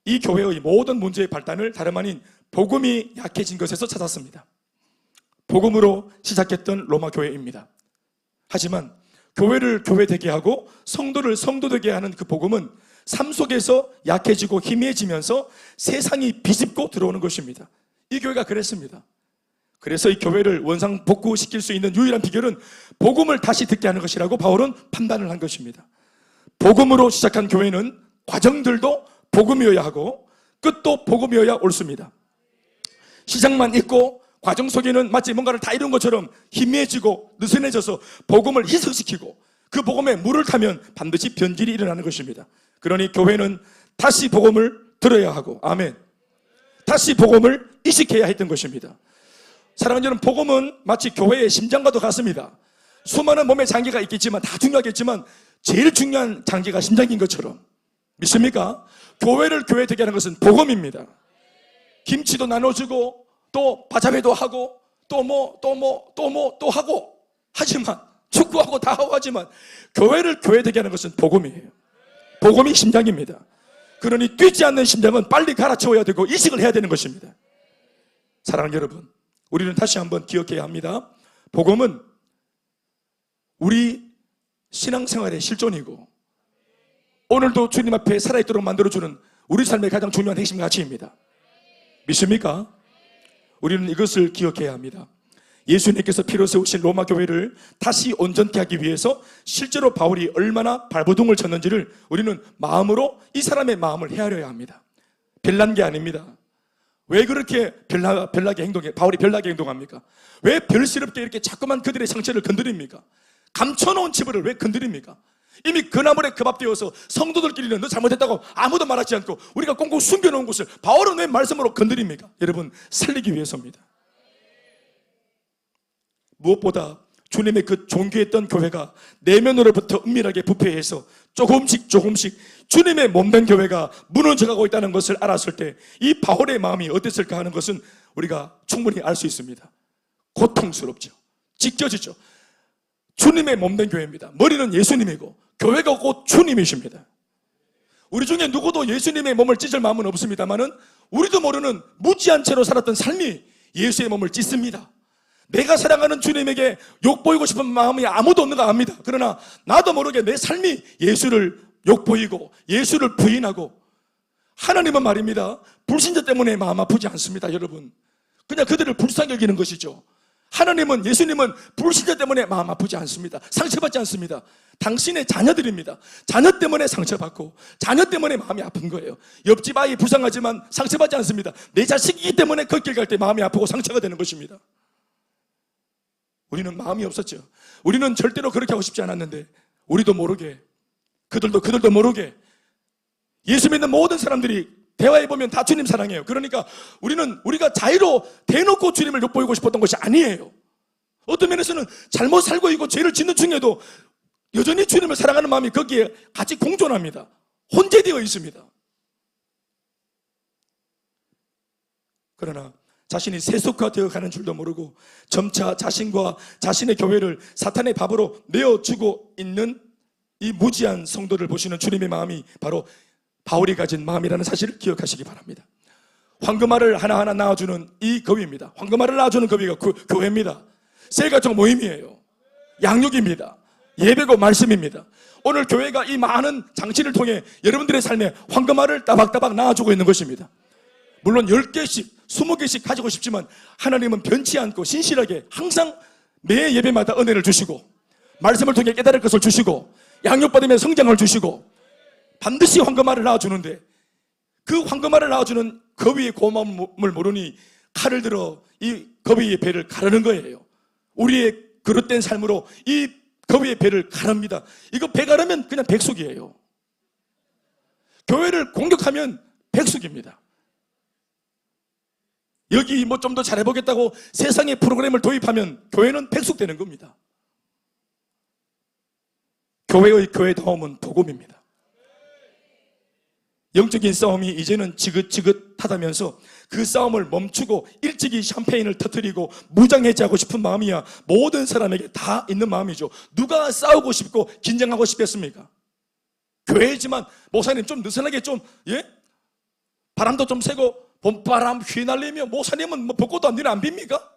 이 교회의 모든 문제의 발단을 다름 아닌 복음이 약해진 것에서 찾았습니다. 복음으로 시작했던 로마 교회입니다. 하지만 교회를 교회되게 하고 성도를 성도되게 하는 그 복음은 삶 속에서 약해지고 희미해지면서 세상이 비집고 들어오는 것입니다. 이 교회가 그랬습니다. 그래서 이 교회를 원상복구시킬 수 있는 유일한 비결은 복음을 다시 듣게 하는 것이라고 바울은 판단을 한 것입니다. 복음으로 시작한 교회는 과정들도 복음이어야 하고 끝도 복음이어야 옳습니다. 시작만 있고 과정 속에는 마치 뭔가를 다 이룬 것처럼 희미해지고 느슨해져서 복음을 희석시키고 그 복음에 물을 타면 반드시 변질이 일어나는 것입니다. 그러니 교회는 다시 복음을 들어야 하고, 아멘, 다시 복음을 이식해야 했던 것입니다. 사랑하는 여러분, 복음은 마치 교회의 심장과도 같습니다. 수많은 몸의 장기가 있겠지만 다 중요하겠지만 제일 중요한 장기가 심장인 것처럼, 믿습니까? 교회를 교회되게 하는 것은 복음입니다. 김치도 나눠주고 또 바자회도 하고 또 하고 하지만 축구하고 다 하고 하지만 교회를 교회되게 하는 것은 복음이에요. 복음이 심장입니다. 그러니 뛰지 않는 심장은 빨리 갈아치워야 되고 이식을 해야 되는 것입니다. 사랑하는 여러분, 우리는 다시 한번 기억해야 합니다. 복음은 우리 신앙생활의 실존이고 오늘도 주님 앞에 살아있도록 만들어주는 우리 삶의 가장 중요한 핵심 가치입니다. 믿습니까? 우리는 이것을 기억해야 합니다. 예수님께서 피로 세우신 로마 교회를 다시 온전케 하기 위해서 실제로 바울이 얼마나 발버둥을 쳤는지를 우리는 마음으로 이 사람의 마음을 헤아려야 합니다. 별난 게 아닙니다. 왜 그렇게 별나게 행동해? 바울이 별나게 행동합니까? 왜 별스럽게 이렇게 자꾸만 그들의 상처를 건드립니까? 감춰놓은 치부를 왜 건드립니까? 이미 그 나물에 그밥되어서 성도들끼리는 너 잘못했다고 아무도 말하지 않고 우리가 꽁꽁 숨겨놓은 곳을 바울은 왜 말씀으로 건드립니까? 여러분, 살리기 위해서입니다. 무엇보다 주님의 그 존귀했던 교회가 내면으로부터 은밀하게 부패해서 조금씩 주님의 몸된 교회가 무너져가고 있다는 것을 알았을 때 이 바울의 마음이 어땠을까 하는 것은 우리가 충분히 알 수 있습니다. 고통스럽죠. 찢겨지죠. 주님의 몸된 교회입니다. 머리는 예수님이고 교회가 곧 주님이십니다. 우리 중에 누구도 예수님의 몸을 찢을 마음은 없습니다만은 우리도 모르는 무지한 채로 살았던 삶이 예수의 몸을 찢습니다. 내가 사랑하는 주님에게 욕보이고 싶은 마음이 아무도 없는 거 압니다. 그러나 나도 모르게 내 삶이 예수를 욕보이고 예수를 부인하고, 하나님은 말입니다, 불신자 때문에 마음 아프지 않습니다. 여러분, 그냥 그들을 불쌍히 여기는 것이죠. 하나님은, 예수님은 불신자 때문에 마음 아프지 않습니다. 상처받지 않습니다. 당신의 자녀들입니다. 자녀 때문에 상처받고 자녀 때문에 마음이 아픈 거예요. 옆집 아이 불쌍하지만 상처받지 않습니다. 내 자식이기 때문에 걷길 갈 때 마음이 아프고 상처가 되는 것입니다. 우리는 마음이 없었죠. 우리는 절대로 그렇게 하고 싶지 않았는데 우리도 모르게, 그들도 모르게, 예수 믿는 모든 사람들이 대화해보면 다 주님 사랑해요. 그러니까 우리가 자의로 대놓고 주님을 욕보이고 싶었던 것이 아니에요. 어떤 면에서는 잘못 살고 있고 죄를 짓는 중에도 여전히 주님을 사랑하는 마음이 거기에 같이 공존합니다. 혼재되어 있습니다. 그러나 자신이 세속화되어 가는 줄도 모르고 점차 자신과 자신의 교회를 사탄의 밥으로 내어주고 있는 이 무지한 성도를 보시는 주님의 마음이 바로 바울이 가진 마음이라는 사실을 기억하시기 바랍니다. 황금알을 하나하나 낳아주는 이 거위입니다. 황금알을 낳아주는 거위가 교회입니다. 셀가족 모임이에요. 양육입니다. 예배고 말씀입니다. 오늘 교회가 이 많은 장치를 통해 여러분들의 삶에 황금알을 따박따박 낳아주고 있는 것입니다. 물론 10개씩 20개씩 가지고 싶지만 하나님은 변치 않고 신실하게 항상 매 예배마다 은혜를 주시고 말씀을 통해 깨달을 것을 주시고 양육받으면 성장을 주시고 반드시 황금알을 낳아주는데, 그 황금알을 낳아주는 거위의 고마움을 모르니 칼을 들어 이 거위의 배를 가르는 거예요. 우리의 그릇된 삶으로 이 거위의 배를 가릅니다. 이거 배 가르면 그냥 백숙이에요. 교회를 공격하면 백숙입니다. 여기 뭐 좀 더 잘해보겠다고 세상의 프로그램을 도입하면 교회는 백숙되는 겁니다. 교회의 교회다움은 복음입니다. 영적인 싸움이 이제는 지긋지긋하다면서 그 싸움을 멈추고 일찍이 샴페인을 터뜨리고 무장해제하고 싶은 마음이야 모든 사람에게 다 있는 마음이죠. 누가 싸우고 싶고 긴장하고 싶겠습니까? 교회지만 목사님 좀 느슨하게 좀, 바람도 좀 세고 봄바람 휘날리며 목사님은 뭐 벚꽃도 안 되나 안 빕니까?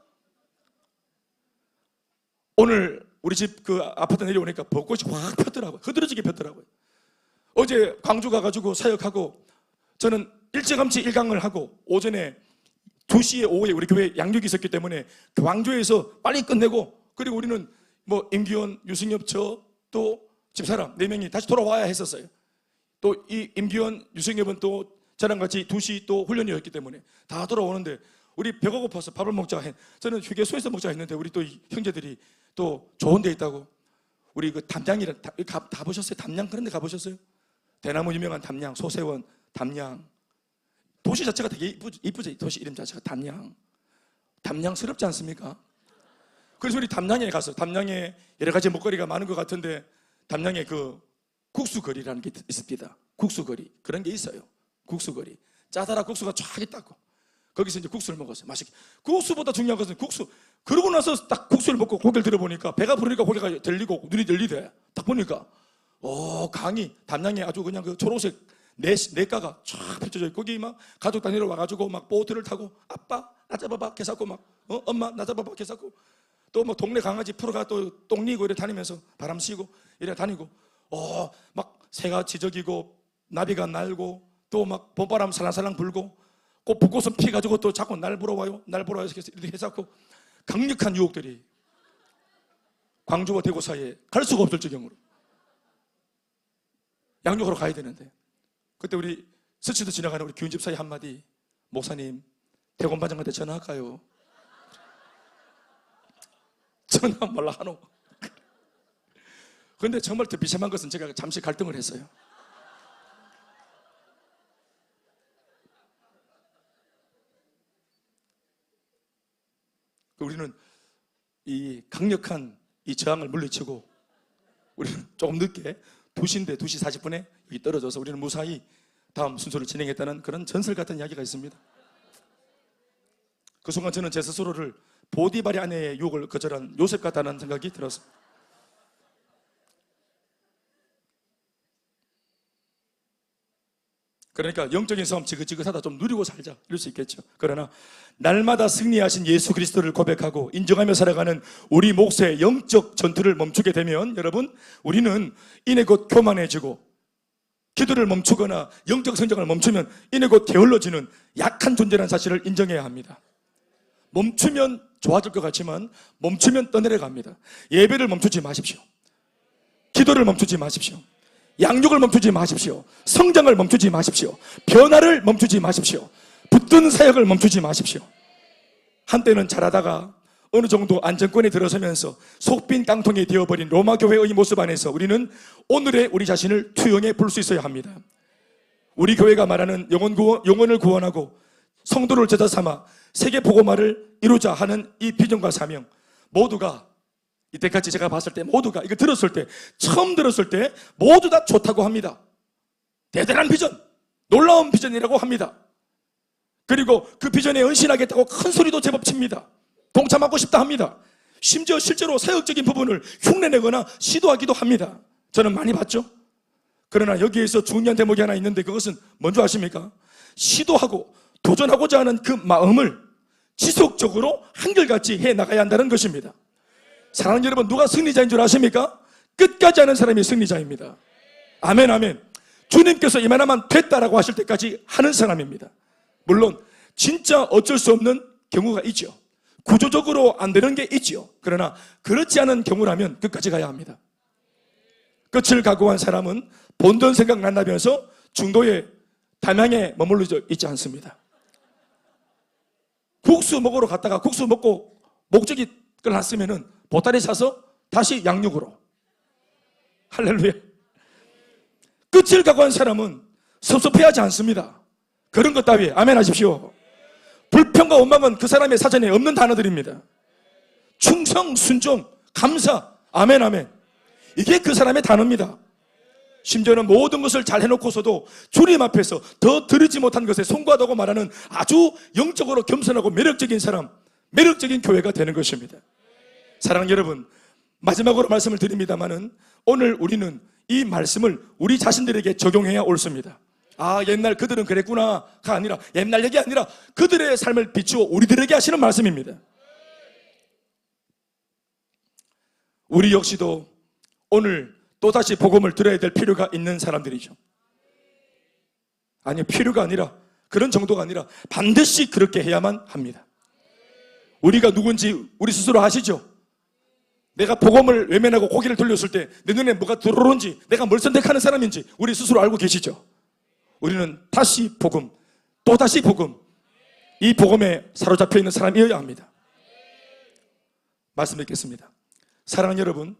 오늘 우리 집 그 아파트 내려오니까 벚꽃이 확 폈더라고요. 흐드러지게 폈더라고요. 어제 광주 가가지고 사역하고 저는 일찌감치 일강을 하고 오전에 2시에 오후에 우리 교회 양육이 있었기 때문에 광주에서 빨리 끝내고, 그리고 우리는 뭐 임기원, 유승엽, 저 또 집사람 4명이 다시 돌아와야 했었어요. 또 이 임기원, 유승엽은 또 저랑 같이 2시 또 훈련이었기 때문에 다 돌아오는데 우리 배가 고파서 밥을 먹자 해. 저는 휴게소에서 먹자 했는데 우리 또 형제들이 또 좋은 데 있다고, 우리 그 담양이라 다 보셨어요? 담양 그런 데 가보셨어요? 대나무 유명한 담양, 소세원, 담양. 도시 자체가 되게 이쁘죠? 도시 이름 자체가 담양. 담양스럽지 않습니까? 그래서 우리 담양에 가서, 담양에 여러 가지 먹거리가 많은 것 같은데 담양에 그 국수거리라는 게 있습니다. 국수거리. 그런 게 있어요. 국수거리. 짜다라 국수가 쫙 있다고. 거기서 이제 국수를 먹었어요. 맛있게. 국수보다 중요한 것은 국수. 그러고 나서 딱 국수를 먹고 고개를 들어보니까 배가 부르니까 고개가 들리고 눈이 들리대. 딱 보니까 강이 담양에 아주 그냥 그 초록색 냇가가 쫙 펼쳐져 있고 거기 막 가족 단위로 와가지고 막 보트를 타고 아빠 나 잡아봐 개사고 막 엄마 나 잡아봐 개사고 또 뭐 동네 강아지 풀어가 또 똥 니고 이래 다니면서 바람 쐬고 이래 다니고 막 새가 지저귀고 나비가 날고 또 막 봄바람 살랑살랑 불고 꼭 벚꽃은 피가지고 또 자꾸 날 보러 와요. 이렇게 해서 강력한 유혹들이 광주와 대구 사이에 갈 수가 없을 지경으로 양육하러 가야 되는데, 그때 우리 스치듯 지나가는 우리 교인 집사의 한마디, 목사님 대검반장한테 전화할까요? 전화 몰라 하노. 그런데 정말 더 비참한 것은 제가 잠시 갈등을 했어요. 우리는 이 강력한 이 저항을 물리치고 우리는 조금 늦게 2시인데 2시 40분에 여기 떨어져서 우리는 무사히 다음 순서를 진행했다는 그런 전설 같은 이야기가 있습니다. 그 순간 저는 제 스스로를 보디발의 아내의 유혹을 거절한 요셉 같다는 생각이 들었습니다. 그러니까 영적인 싸움 지긋지긋하다 좀 누리고 살자 이럴 수 있겠죠. 그러나 날마다 승리하신 예수 그리스도를 고백하고 인정하며 살아가는 우리 몫의 영적 전투를 멈추게 되면 여러분, 우리는 이내 곧 교만해지고 기도를 멈추거나 영적 성장을 멈추면 이내 곧 게을러지는 약한 존재라는 사실을 인정해야 합니다. 멈추면 좋아질 것 같지만 멈추면 떠내려갑니다. 예배를 멈추지 마십시오. 기도를 멈추지 마십시오. 양육을 멈추지 마십시오. 성장을 멈추지 마십시오. 변화를 멈추지 마십시오. 붙든 사역을 멈추지 마십시오. 한때는 잘하다가 어느 정도 안정권에 들어서면서 속빈 깡통이 되어버린 로마 교회의 모습 안에서 우리는 오늘의 우리 자신을 투영해 볼 수 있어야 합니다. 우리 교회가 말하는 영혼을 구원하고 성도를 제자 삼아 세계 복음화를 이루자 하는 이 비전과 사명, 모두가 이때까지 제가 봤을 때 모두가 이거 들었을 때, 처음 들었을 때 모두 다 좋다고 합니다. 대단한 비전, 놀라운 비전이라고 합니다. 그리고 그 비전에 헌신하겠다고 큰 소리도 제법 칩니다. 동참하고 싶다 합니다. 심지어 실제로 사역적인 부분을 흉내내거나 시도하기도 합니다. 저는 많이 봤죠. 그러나 여기에서 중요한 대목이 하나 있는데, 그것은 뭔지 아십니까? 시도하고 도전하고자 하는 그 마음을 지속적으로 한결같이 해나가야 한다는 것입니다. 사랑하는 여러분, 누가 승리자인 줄 아십니까? 끝까지 하는 사람이 승리자입니다. 아멘, 아멘. 주님께서 이만하면 됐다라고 하실 때까지 하는 사람입니다. 물론 진짜 어쩔 수 없는 경우가 있죠. 구조적으로 안 되는 게 있죠. 그러나 그렇지 않은 경우라면 끝까지 가야 합니다. 끝을 각오한 사람은 본전 생각 난다면서 중도의 담양에 머물러 있지 않습니다. 국수 먹으러 갔다가 국수 먹고 목적이 끝났으면은 보따리 사서 다시 양육으로. 할렐루야. 끝을 각오한 사람은 섭섭해하지 않습니다. 그런 것 따위에 아멘 하십시오. 불평과 원망은 그 사람의 사전에 없는 단어들입니다. 충성, 순종, 감사, 아멘, 아멘. 이게 그 사람의 단어입니다. 심지어는 모든 것을 잘 해놓고서도 주님 앞에서 더 들으지 못한 것에 송구하다고 말하는 아주 영적으로 겸손하고 매력적인 사람, 매력적인 교회가 되는 것입니다. 사랑하는 여러분, 마지막으로 말씀을 드립니다마는 오늘 우리는 이 말씀을 우리 자신들에게 적용해야 옳습니다. 아, 옛날 그들은 그랬구나가 아니라, 옛날 얘기 아니라 그들의 삶을 비추어 우리들에게 하시는 말씀입니다. 우리 역시도 오늘 또다시 복음을 들어야 될 필요가 있는 사람들이죠. 아니요, 필요가 아니라, 그런 정도가 아니라 반드시 그렇게 해야만 합니다. 우리가 누군지 우리 스스로 아시죠? 내가 복음을 외면하고 고개를 돌렸을 때 내 눈에 뭐가 들어오는지, 내가 뭘 선택하는 사람인지 우리 스스로 알고 계시죠? 우리는 다시 복음, 또다시 복음, 이 복음에 사로잡혀 있는 사람이어야 합니다. 말씀 드리겠습니다. 사랑하는 여러분,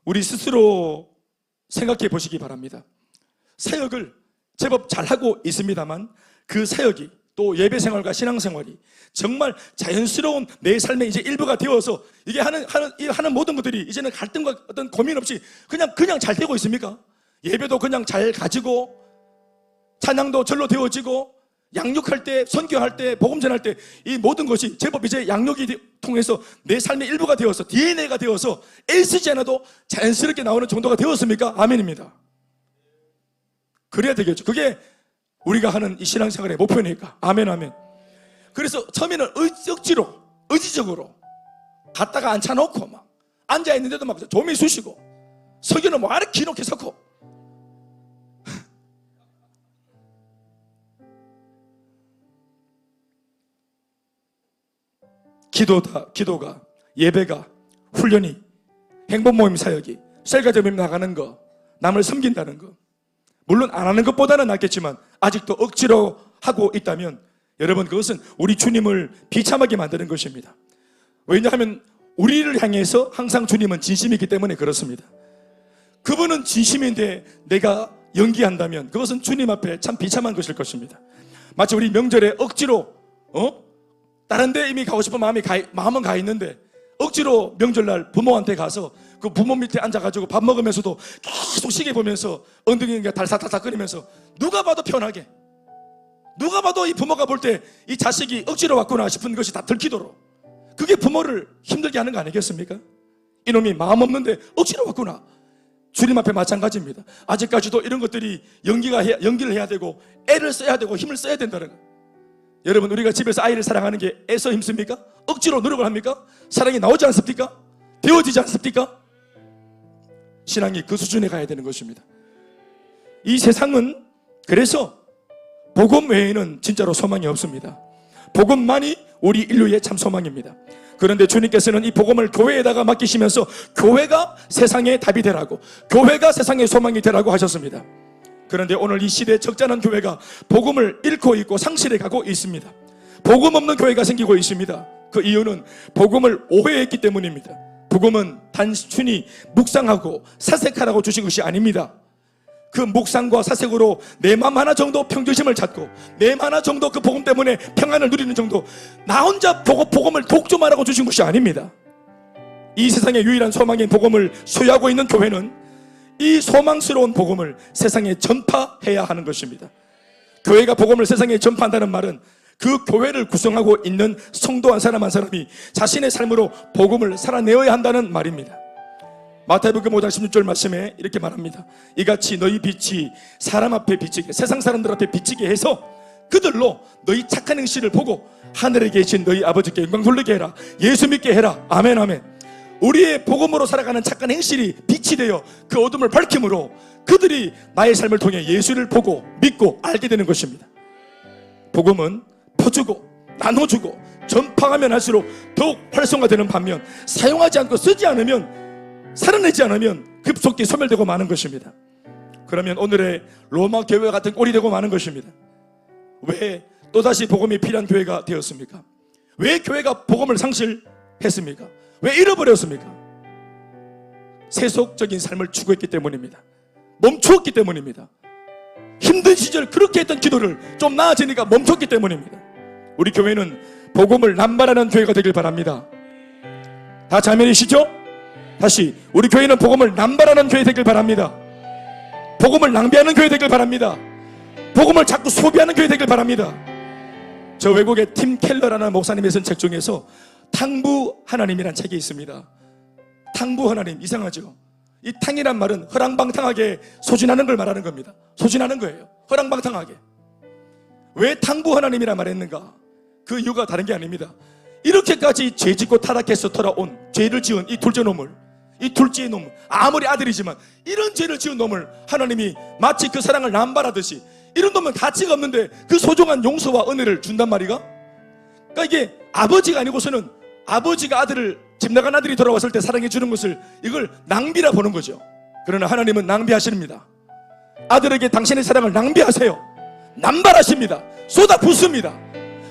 우리 스스로 생각해 보시기 바랍니다. 사역을 제법 잘하고 있습니다만 그 사역이 또 예배생활과 신앙생활이 정말 자연스러운 내 삶의 이제 일부가 되어서 이게 하는 모든 것들이 이제는 갈등과 어떤 고민 없이 그냥 잘 되고 있습니까? 예배도 그냥 잘 가지고, 찬양도 절로 되어지고, 양육할 때, 선교할 때, 복음 전할 때 이 모든 것이 제법 이제 양육이 통해서 내 삶의 일부가 되어서 DNA가 되어서 애쓰지 않아도 자연스럽게 나오는 정도가 되었습니까? 아멘입니다. 그래야 되겠죠. 그게 우리가 하는 이 신앙생활의 목표니까. 아멘, 아멘. 그래서 처음에는 억지로, 의지적으로 갖다가 앉혀놓고 막 앉아있는데도 막 조미 쑤시고, 석유는 뭐 이렇게 기놓게 섞고 기도가, 예배가, 훈련이, 행복모임 사역이, 셀가정 모임 나가는 거, 남을 섬긴다는 거, 물론 안 하는 것보다는 낫겠지만 아직도 억지로 하고 있다면 여러분, 그것은 우리 주님을 비참하게 만드는 것입니다. 왜냐하면 우리를 향해서 항상 주님은 진심이기 때문에 그렇습니다. 그분은 진심인데 내가 연기한다면 그것은 주님 앞에 참 비참한 것일 것입니다. 마치 우리 명절에 억지로 다른 데 이미 가고 싶은 마음은 가 있는데 억지로 명절날 부모한테 가서 그 부모 밑에 앉아가지고 밥 먹으면서도 계속 시계 보면서 엉덩이가 달싹달싹거리면서 누가 봐도 편하게, 누가 봐도 이 부모가 볼 때 이 자식이 억지로 왔구나 싶은 것이 다 들키도록, 그게 부모를 힘들게 하는 거 아니겠습니까? 이놈이 마음 없는데 억지로 왔구나. 주님 앞에 마찬가지입니다. 아직까지도 이런 것들이 연기를 해야 되고 애를 써야 되고 힘을 써야 된다는 거. 여러분, 우리가 집에서 아이를 사랑하는 게 애써 힘씁니까? 억지로 노력을 합니까? 사랑이 나오지 않습니까? 되어지지 않습니까? 신앙이 그 수준에 가야 되는 것입니다. 이 세상은 그래서 복음 외에는 진짜로 소망이 없습니다. 복음만이 우리 인류의 참 소망입니다. 그런데 주님께서는 이 복음을 교회에다가 맡기시면서 교회가 세상의 답이 되라고, 교회가 세상의 소망이 되라고 하셨습니다. 그런데 오늘 이 시대에 적잖은 교회가 복음을 잃고 있고 상실해 가고 있습니다. 복음 없는 교회가 생기고 있습니다. 그 이유는 복음을 오해했기 때문입니다. 복음은 단순히 묵상하고 사색하라고 주신 것이 아닙니다. 그 묵상과 사색으로 내 맘 하나 정도 평정심을 찾고 내 맘 하나 정도 그 복음 때문에 평안을 누리는 정도, 나 혼자 복음을 독점하라고 주신 것이 아닙니다. 이 세상의 유일한 소망인 복음을 소유하고 있는 교회는 이 소망스러운 복음을 세상에 전파해야 하는 것입니다. 교회가 복음을 세상에 전파한다는 말은 그 교회를 구성하고 있는 성도 한 사람 한 사람이 자신의 삶으로 복음을 살아내어야 한다는 말입니다. 마태복음 5장 16절 말씀에 이렇게 말합니다. 이같이 너희 빛이 사람 앞에 비치게, 세상 사람들 앞에 비치게 해서 그들로 너희 착한 행실을 보고 하늘에 계신 너희 아버지께 영광 돌리게 해라. 예수 믿게 해라. 아멘, 아멘. 우리의 복음으로 살아가는 착한 행실이 빛이 되어 그 어둠을 밝힘으로 그들이 나의 삶을 통해 예수를 보고 믿고 알게 되는 것입니다. 복음은 퍼주고 나눠주고 전파하면 할수록 더욱 활성화되는 반면, 사용하지 않고 쓰지 않으면, 살아내지 않으면 급속히 소멸되고 마는 것입니다. 그러면 오늘의 로마 교회 같은 꼴이 되고 마는 것입니다. 왜 또다시 복음이 필요한 교회가 되었습니까? 왜 교회가 복음을 상실했습니까? 왜 잃어버렸습니까? 세속적인 삶을 추구했기 때문입니다. 멈추었기 때문입니다. 힘든 시절 그렇게 했던 기도를 좀 나아지니까 멈췄기 때문입니다. 우리 교회는 복음을 남발하는 교회가 되길 바랍니다. 다 자매이시죠? 다시, 우리 교회는 복음을 남발하는 교회 되길 바랍니다. 복음을 낭비하는 교회 되길 바랍니다. 복음을 자꾸 소비하는 교회 되길 바랍니다. 저 외국의 팀 켈러라는 목사님의 쓴 책 중에서 탕부 하나님이라는 책이 있습니다. 탕부 하나님, 이상하죠? 이 탕이란 말은 허랑방탕하게 소진하는 걸 말하는 겁니다. 소진하는 거예요. 허랑방탕하게. 왜 탕부 하나님이라 말했는가? 그 이유가 다른 게 아닙니다. 이렇게까지 죄짓고 타락해서 돌아온, 죄를 지은 이 둘째 놈을, 이 둘째의 놈, 아무리 아들이지만 이런 죄를 지은 놈을 하나님이 마치 그 사랑을 남발하듯이, 이런 놈은 가치가 없는데 그 소중한 용서와 은혜를 준단 말이가? 그러니까 이게 아버지가 아니고서는, 아버지가 아들을, 집 나간 아들이 돌아왔을 때 사랑해 주는 것을 이걸 낭비라 보는 거죠. 그러나 하나님은 낭비하십니다. 아들에게 당신의 사랑을 낭비하세요. 남발하십니다. 쏟아붓습니다.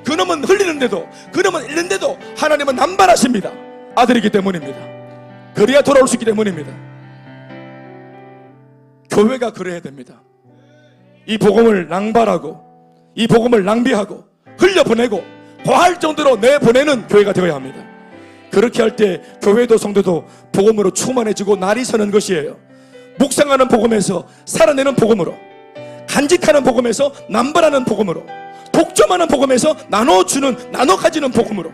그놈은 흘리는데도, 그놈은 잃는데도 하나님은 남발하십니다. 아들이기 때문입니다. 그래야 돌아올 수 있기 때문입니다. 교회가 그래야 됩니다. 이 복음을 낭발하고 이 복음을 낭비하고 흘려보내고 과할 정도로 내보내는 교회가 되어야 합니다. 그렇게 할 때 교회도 성도도 복음으로 충만해지고 날이 서는 것이에요. 묵상하는 복음에서 살아내는 복음으로, 간직하는 복음에서 남발하는 복음으로, 독점하는 복음에서 나눠주는, 나눠 가지는 복음으로.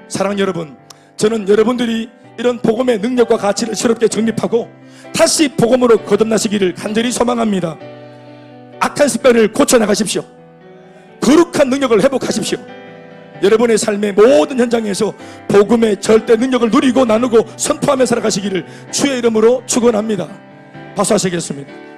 사랑하는 여러분, 저는 여러분들이 이런 복음의 능력과 가치를 새롭게 정립하고 다시 복음으로 거듭나시기를 간절히 소망합니다. 악한 습관을 고쳐나가십시오. 거룩한 능력을 회복하십시오. 여러분의 삶의 모든 현장에서 복음의 절대 능력을 누리고 나누고 선포하며 살아가시기를 주의 이름으로 축원합니다. 박수하시겠습니다.